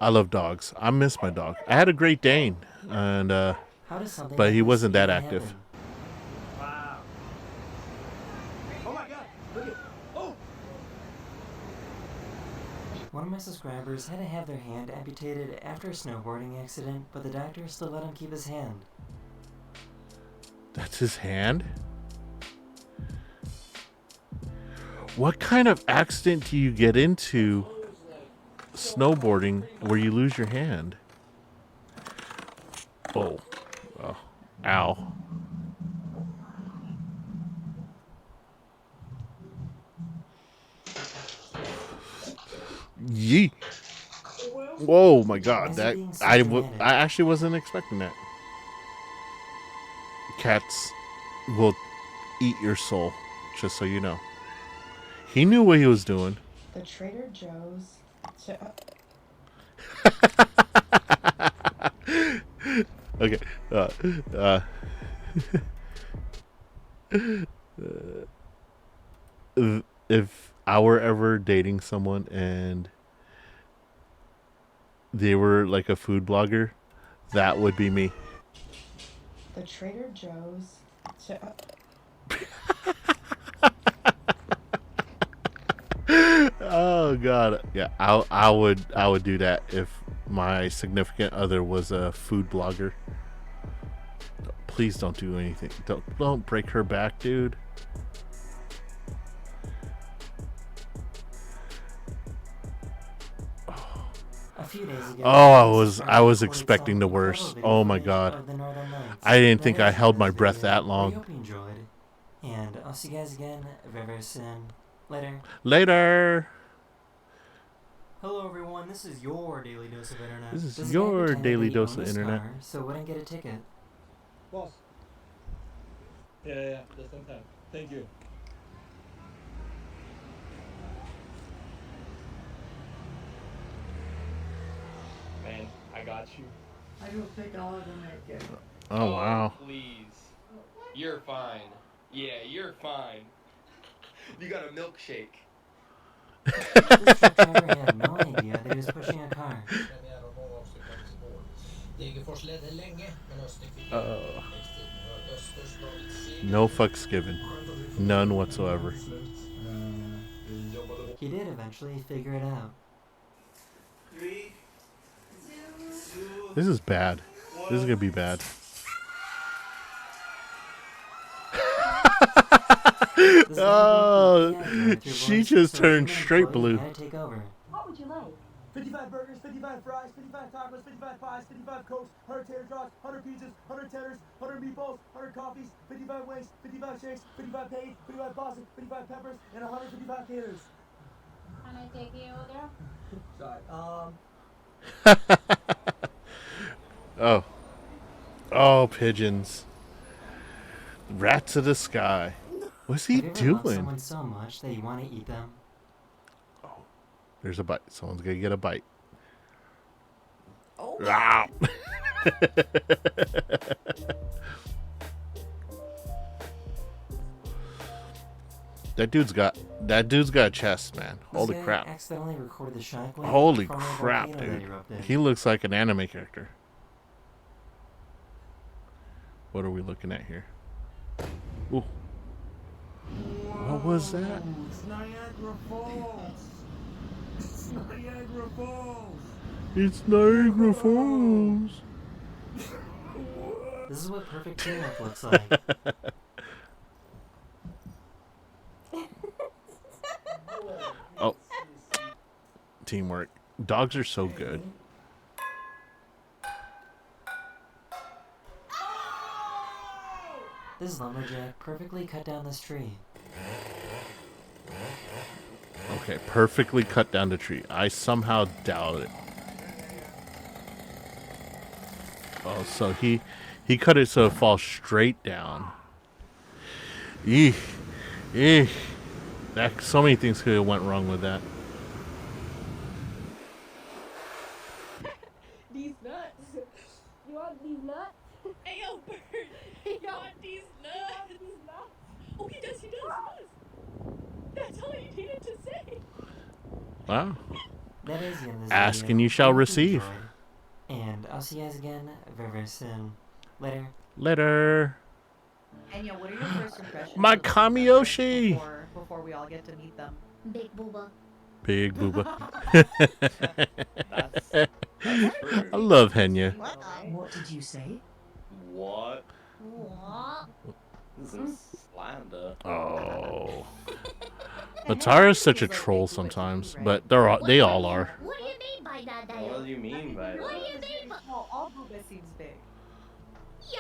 I love dogs. I miss my dog. I had a Great Dane, and but he wasn't that active. Wow. Oh my God! Look at One of my subscribers had to have their hand amputated after a snowboarding accident, but the doctor still let him keep his hand. That's his hand? What kind of accident do you get into snowboarding where you lose your hand? Oh. Ow. Yee. Whoa, my God. I actually wasn't expecting that. Cats will eat your soul, just so you know. He knew what he was doing. The Trader Joe's. Okay. If I were ever dating someone and they were like a food blogger, that would be me. The Trader Joe's. Oh God, yeah, I would do that if my significant other was a food blogger. Please don't do anything. Don't break her back, dude. A few days ago, I was expecting the worst. Oh my God, I didn't think I held my breath that long. I hope you enjoyed, and I'll see you guys again very, very soon. Later. Hello everyone, this is your daily dose of internet. This is your daily dose of internet. So wouldn't get a ticket. Boss. Yeah, just in time. Thank you. Man, I got you. I don't think I'll ever make it. Oh wow. Please. You're fine. Yeah, you're fine. You got a milkshake. This truck driver had no idea that he was pushing a car. No fucks given. None whatsoever. He did eventually figure it out. 3, 2, This is bad. This is gonna be bad. Oh, she just turned straight blue. What would you like? 55 burgers, 55 fries, 55 tacos, 55 pies, 55 cokes, 100 tater tots, 100 pizzas, 100 tenders, 100 meatballs, 100 coffees, 55 wings, 55 shakes, 55 paid, 55 pasta, 55 peppers, and 155 caters. Can I take you there? Sorry, Oh, pigeons. Rats of the sky. What's he Have you ever loved doing? someone so much that you want to eat them? There's a bite. Someone's gonna get a bite. Oh. Ah. That dude's got a chest, man. Holy This guy crap. accidentally recorded the shockwave Holy from a crap, volcano that dude. erupted. He looks like an anime character. What are we looking at here? Ooh. What was that? It's Niagara Falls. It's Niagara Falls. It's Niagara Falls. This is what perfect teamwork looks like. Oh. Teamwork. Dogs are so good. This lumberjack perfectly cut down this tree. Okay, perfectly cut down the tree. I somehow doubt it. Oh, so he cut it so it falls straight down. Eek. Eek. That, so many things could have went wrong with that. These nuts. You want these nuts? Hey, yo, Bird. You want these nuts? Oh, he does. That's all you needed to say. Wow. That is the end of this Ask video. and you shall I hope receive. enjoyed. And I'll see you guys again very soon. Later. Later. And what are your first impressions? My of the Kamiyoshi. before we all get to meet them? Big booba. Big booba. That's I love Henya. What did you say? What? What? This is slander. Oh. Matara's such a troll sometimes, but they all are. What do you mean by that, Dayo? What do you mean by What do that? you mean by... No, all booba seems big. Yeah?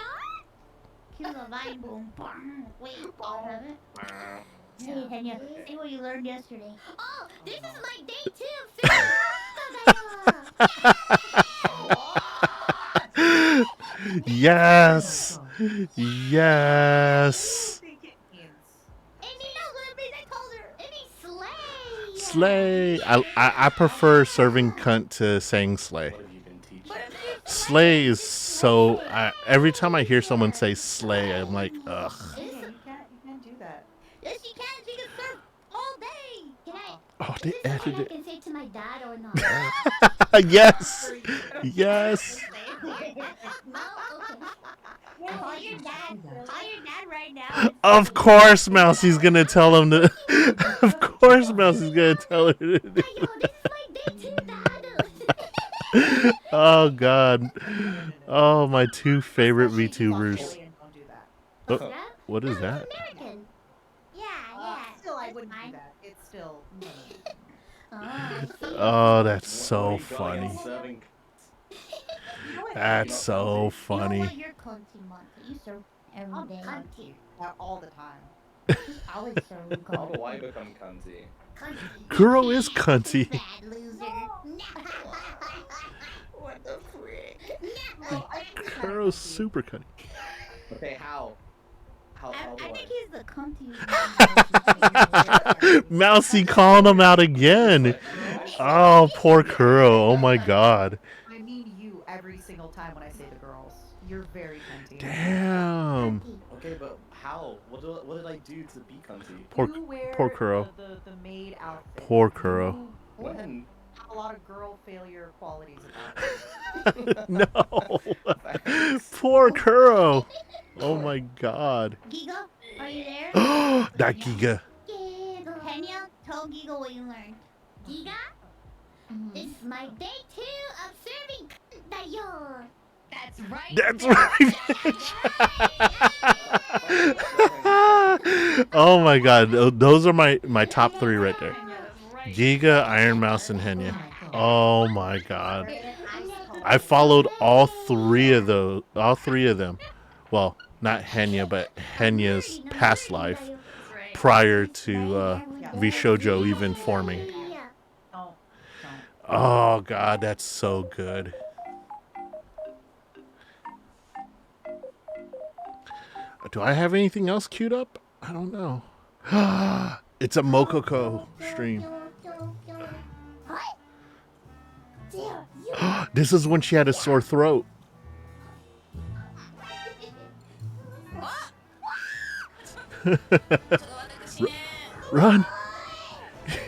Kill the vine boom. Wait, I'll have it. Hey, Henya, see what you learned yesterday. Oh, this is my day too. Yes. Yes. Slay. I prefer serving cunt to saying slay. Slay is so. Every time I hear someone say slay, I'm like, ugh. You can't do that. Yes, you can. She can serve all day. Can I? Oh, they added I it. can say to my dad or not. Yes. Yes. No, okay. Call your dad. Call your dad right now. Of course, Mousie's gonna tell him to. Of course, Mousie's gonna tell her to. Do Oh God. Oh, my two favorite VTubers. Oh, what is that? American. Yeah. Still, I wouldn't do that. It's still. Oh, that's so funny. That's so funny. You're cunty, Monty. You serve every day. Cunty. All the time. I would serve you How cunty. do I become cunty? Kuro is cunty. Bad loser. What the frick? Kuro's super cunty. Okay, how? How I do think he's the cunty. Mousy calling him out again. Oh, poor Kuro. Oh my God. I mean you every single time when I say the girls. You're very cunty. Damn. Okay, but how? What did I do to be cunty? You wear Poor Kuro. the maid outfit. Poor Kuro. When? Have a lot of girl failure qualities about No. Poor Kuro. Oh my God. Giga, are you there? That Giga. Giga. Kenya, tell Giga what you learned. Giga? It's my day 2 of serving That's right. That's right. Oh my god, those are my top 3 right there. Giga, Iron Mouse, and Henya. Oh my god. I followed all 3 of those, all 3 of them. Well, not Henya, but Henya's past life prior to VShojo even forming. Oh god, that's so good. Do I have anything else queued up? I don't know. It's a Mokoko stream. This is when she had a sore throat. Run!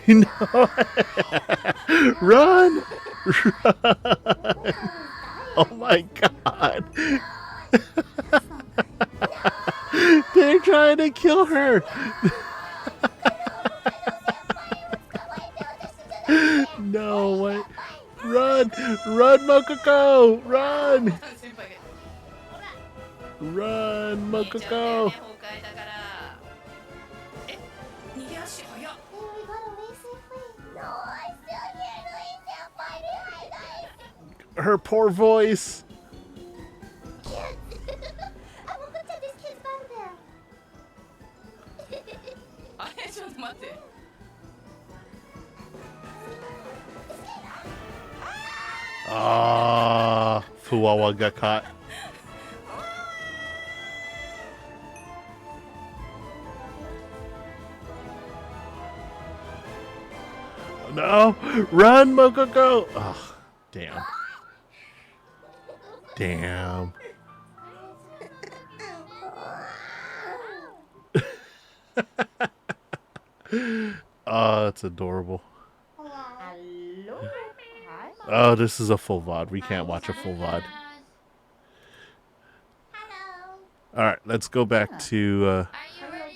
No! Run! Run! Oh my god! They're trying to kill her! No way! Run! Run, Mokoko! Run! Run, Mokoko! Her poor voice. Ah, Fuwawa got caught. No, run, Mokoko! Oh, damn. Damn. Oh, that's adorable. Oh, this is a full VOD. We can't watch a full VOD. All right, let's go back to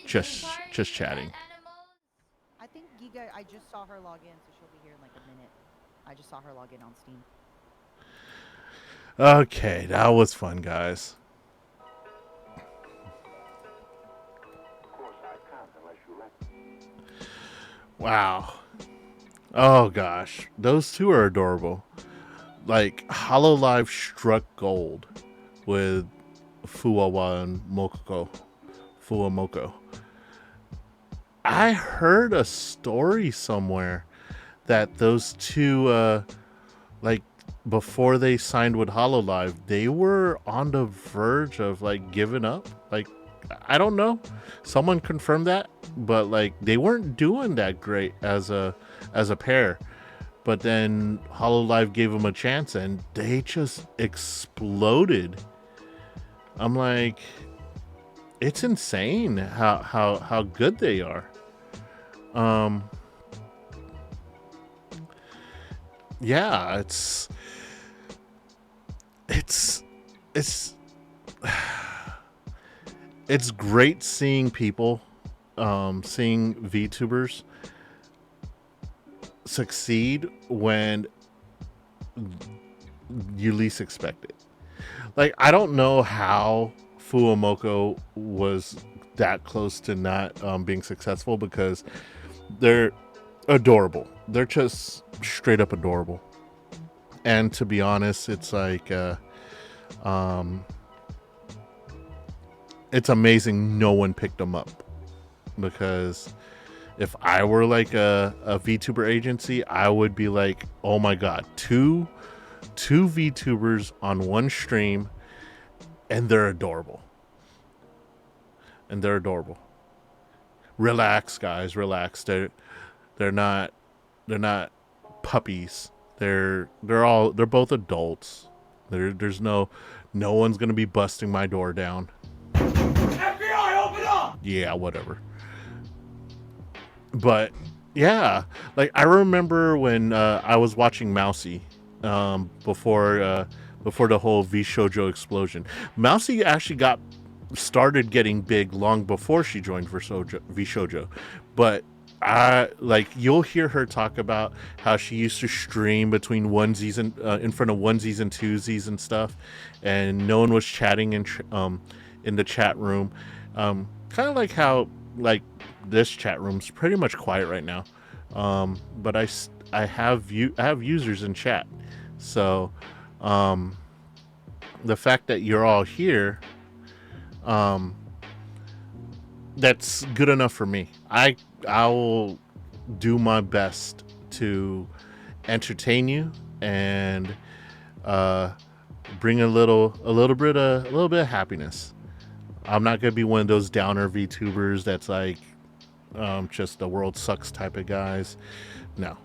just chatting. I think Giga, I just saw her log in, so she'll be here in like a minute. I just saw her log in on Steam. Okay, that was fun, guys. Wow. Oh gosh, those 2 are adorable. Like, HoloLive struck gold with Fuwawa and Mokoko. Fuwamoko. I heard a story somewhere that those 2, like, before they signed with HoloLive, they were on the verge of like giving up. Like, I don't know. Someone confirmed that, but like they weren't doing that great as a pair. But then HoloLive gave them a chance and they just exploded. I'm like, it's insane how good they are. Yeah, it's great seeing people, seeing VTubers succeed when you least expect it. Like, I don't know how Fuwamoko was that close to not being successful, because they're adorable. They're just straight up adorable. And to be honest, it's like it's amazing no one picked them up, because if I were like a VTuber agency, I would be like, oh my god, two VTubers on one stream, and they're adorable. Relax, guys, relax. They're not puppies. They're both adults. There's no one's gonna be busting my door down. FBI, open up! Yeah, whatever. But yeah, like I remember when I was watching Mousy before the whole VShojo explosion. Mousy actually started getting big long before she joined VShojo, but you'll hear her talk about how she used to stream between onesies and in front of onesies and twosies and stuff, and no one was chatting in the chat room. Kind of like how this chat room's pretty much quiet right now. But I have users in chat, so the fact that you're all here, that's good enough for me. I'll do my best to entertain you and bring a little bit of happiness. I'm not gonna be one of those downer VTubers that's like just the world sucks type of guys. No.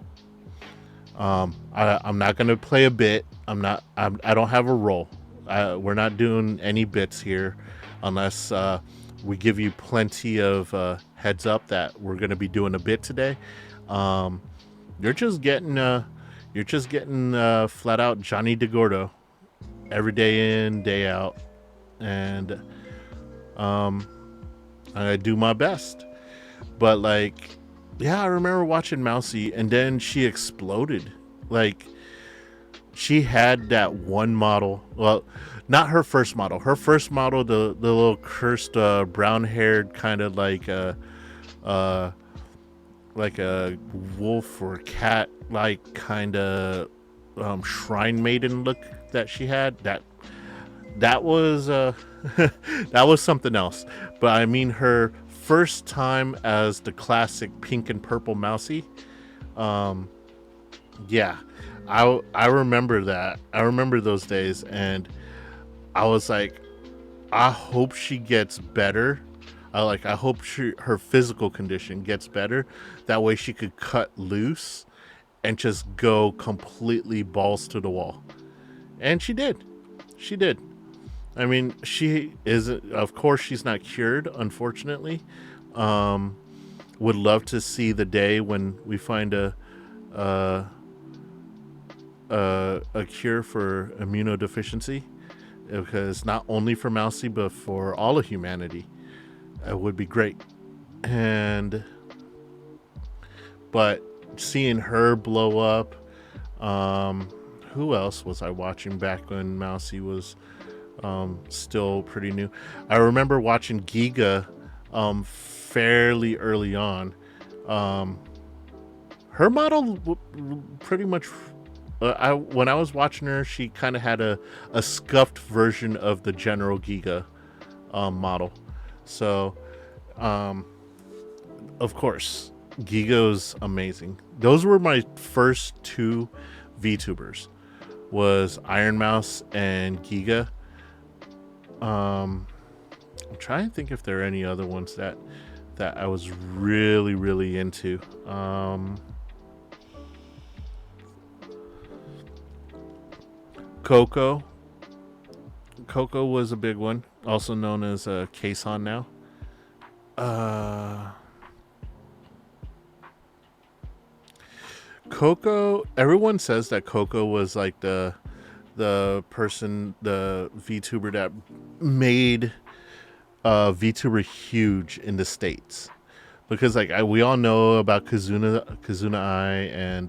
I'm not gonna play a bit. I don't have a role. We're not doing any bits here, unless we give you plenty of heads up that we're gonna be doing a bit today. You're just getting flat out Johnny DeGordo every day in, day out, and I do my best. But yeah, I remember watching Mousy, and then she exploded. She had that one model. Well, not her first model. Her first model, the little cursed brown-haired kind of like a wolf or cat kind of shrine maiden look that she had. That was that was something else. But I mean, her first time as the classic pink and purple Mousy, yeah, I remember that. I remember those days, and I was like, I hope she gets better. I hope her physical condition gets better. That way she could cut loose and just go completely balls to the wall. And she did. She did. I mean, she isn't, of course she's not cured, unfortunately. Would love to see the day when we find a cure for immunodeficiency, because not only for Mousy but for all of humanity, it would be great. But seeing her blow up, who else was I watching back when Mousy was still pretty new? I remember watching Giga fairly early on. Her model pretty much, when I was watching her, she kind of had a scuffed version of the General Giga model. So of course, Giga's amazing. Those were my first two VTubers, was Iron Mouse and Giga. I'm trying to think if there are any other ones that I was really, really into. Coco was a big one, also known as Kason now. Coco, everyone says that Coco was like the person, the VTuber that made VTuber huge in the States, because we all know about Kazuna Ai and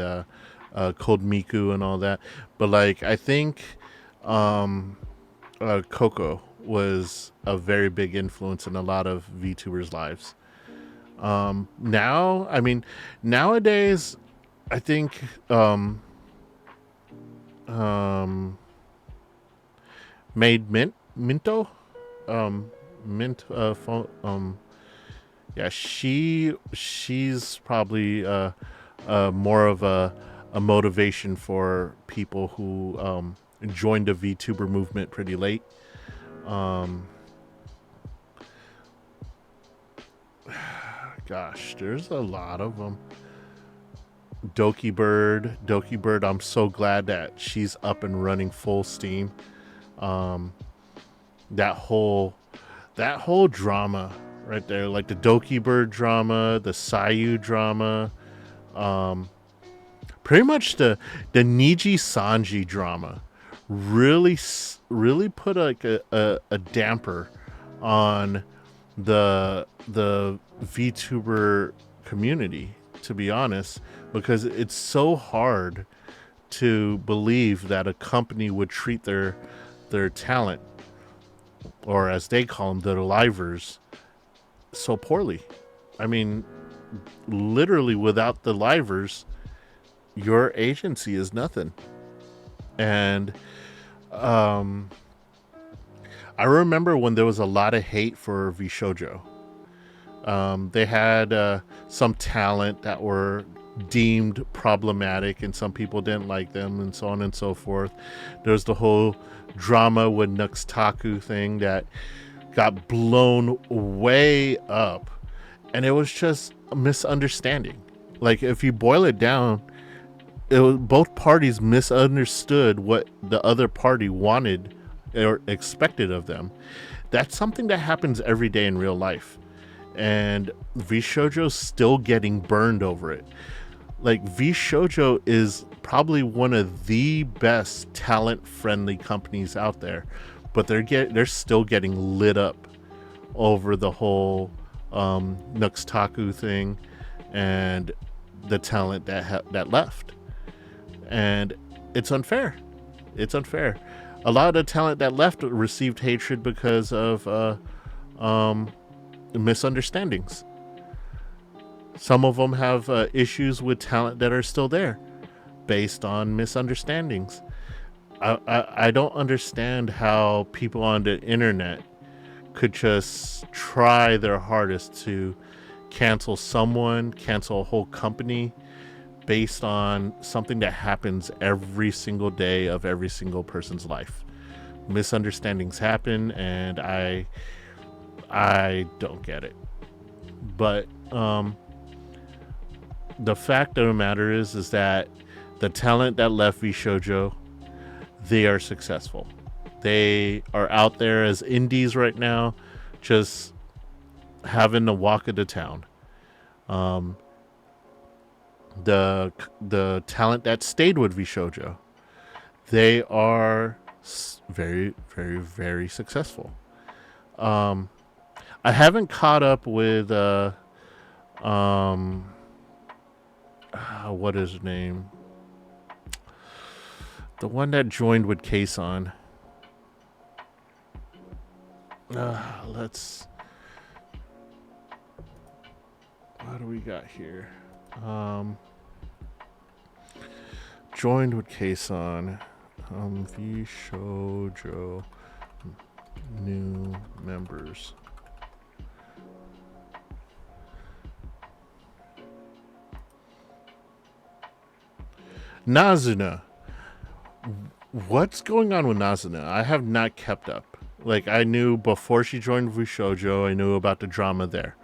Cold Miku and all that, but I think Coco was a very big influence in a lot of VTubers' lives. Now, I mean, nowadays, I think Made Minto, yeah, she's probably more of a motivation for people who joined the VTuber movement pretty late. Gosh, there's a lot of them. Doki Bird, I'm so glad that she's up and running full steam. That whole drama right there, like the Doki Bird drama, the Sayu drama, pretty much the Niji Sanji drama really put a damper on the VTuber community, to be honest, because it's so hard to believe that a company would treat their talent, or as they call them, the livers, so poorly. I mean, literally, without the livers, your agency is nothing. And I remember when there was a lot of hate for VShojo. They had some talent that were deemed problematic, and some people didn't like them, and so on and so forth. There's the whole drama with Nuxtaku thing that got blown way up, and it was just a misunderstanding. Like, if you boil it down, both parties misunderstood what the other party wanted or expected of them. That's something that happens every day in real life, and VShojo's still getting burned over it. Like, VShojo is probably one of the best talent-friendly companies out there, but they're still getting lit up over the whole Nuxtaku thing and the talent that left. And it's unfair. It's unfair. A lot of the talent that left received hatred because of misunderstandings. Some of them have issues with talent that are still there based on misunderstandings. I don't understand how people on the internet could just try their hardest to cancel someone, cancel a whole company based on something that happens every single day of every single person's life. Misunderstandings happen, and I don't get it. But the fact of the matter is that the talent that left VShojo, they are successful. They are out there as indies right now, just having the walk of the town. The talent that stayed with VShojo, they are very, very, very successful. I haven't caught up with what is his name? The one that joined with Kason. What do we got here? Joined with Kason. VShojo new members. Nazuna. What's going on with Nazuna? I have not kept up. Like, I knew before she joined VShojo, I knew about the drama there.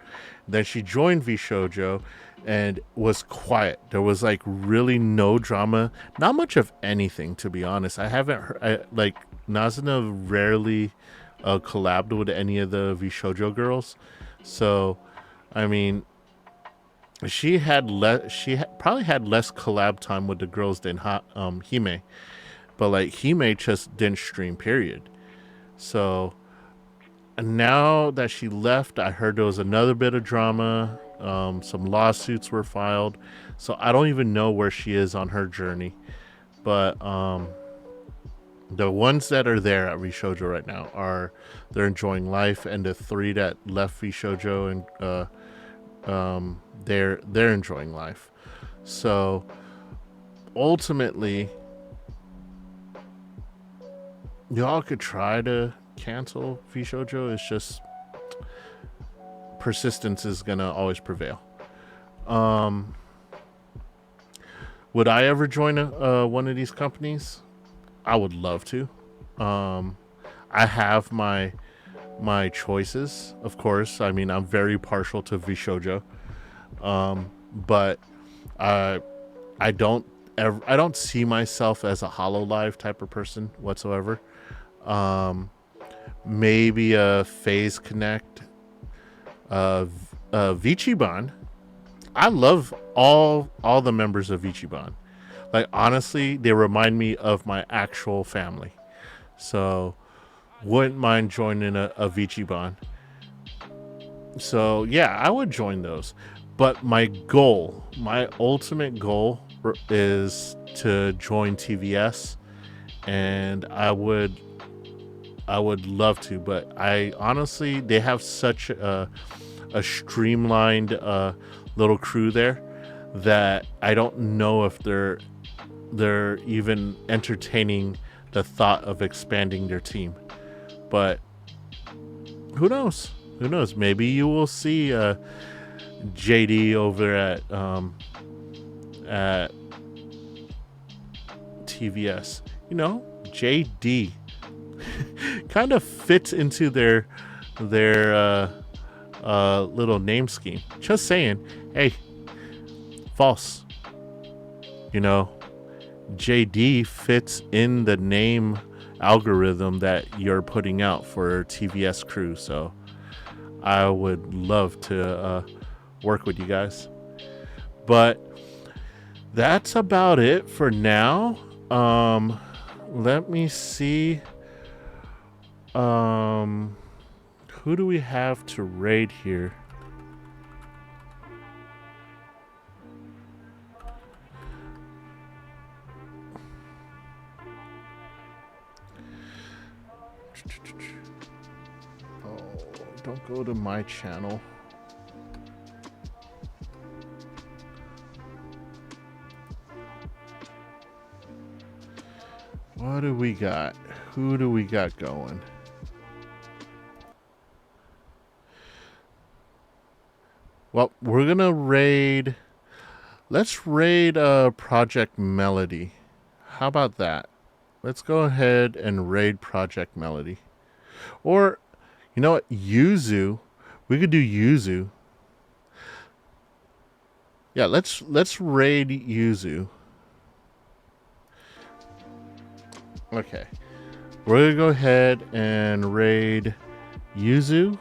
Then she joined VShojo and was quiet. There was like really no drama, not much of anything, to be honest. I haven't heard, Nazuna rarely collabed with any of the VShojo girls. So, I mean, she probably had less collab time with the girls than Hime, but like Hime just didn't stream, period. So now that she left, I heard there was another bit of drama. Some lawsuits were filed, so I don't even know where she is on her journey. But the ones that are there at VShojo right now they're enjoying life, and the three that left VShojo and they're enjoying life. So ultimately, y'all could try to cancel VShojo. It's just persistence is gonna always prevail. Would I ever join one of these companies? I would love to. I have my choices, of course. I mean, I'm very partial to VShojo, but I don't see myself as a HoloLive type of person whatsoever. Maybe a Phase Connect, VTuberEN. I love all the members of VTuberEN. Like, honestly, they remind me of my actual family. So, wouldn't mind joining a VTuberEN. So, yeah, I would join those. But my goal, my ultimate goal is to join TVS, and I would love to, but I honestly, they have such a streamlined little crew there that I don't know if they're even entertaining the thought of expanding their team. But who knows? Who knows? Maybe you will see JD over at TVS. You know, JD kind of fits into their little name scheme. Just saying. Hey, false. You know, JD fits in the name algorithm that you're putting out for TVS crew. So I would love to work with you guys. But that's about it for now. Let me see. Who do we have to raid here? Oh, don't go to my channel. What do we got? Who do we got going? Well, we're gonna raid. Let's raid Project Melody. How about that? Let's go ahead and raid Project Melody. Or, you know what? Yuzu. We could do Yuzu. Yeah, let's raid Yuzu. Okay. We're gonna go ahead and raid Yuzu.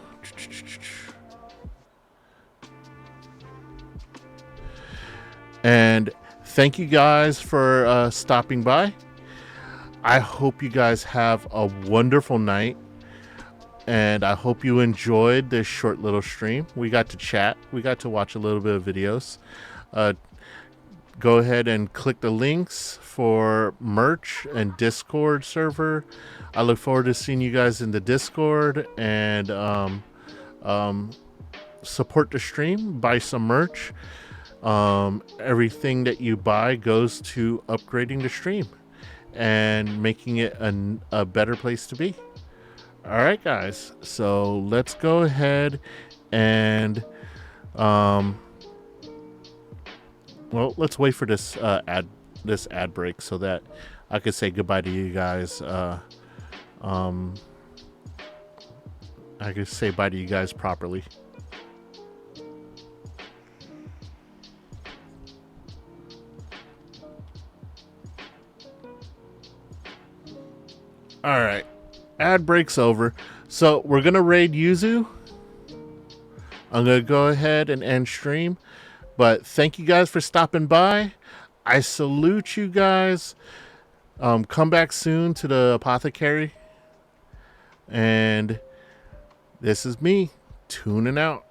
And thank you guys for stopping by. I hope you guys have a wonderful night. And I hope you enjoyed this short little stream. We got to chat. We got to watch a little bit of videos. Go ahead and click the links for merch and Discord server. I look forward to seeing you guys in the Discord, and support the stream. Buy some merch. Everything that you buy goes to upgrading the stream and making it a better place to be. All right, guys. So let's go ahead and well, let's wait for this ad break so that I could say goodbye to you guys. I could say bye to you guys properly. All right, ad break's over. So we're gonna raid Yuzu. I'm gonna go ahead and end stream. But thank you guys for stopping by. I salute you guys. Come back soon to the apothecary. And this is me tuning out.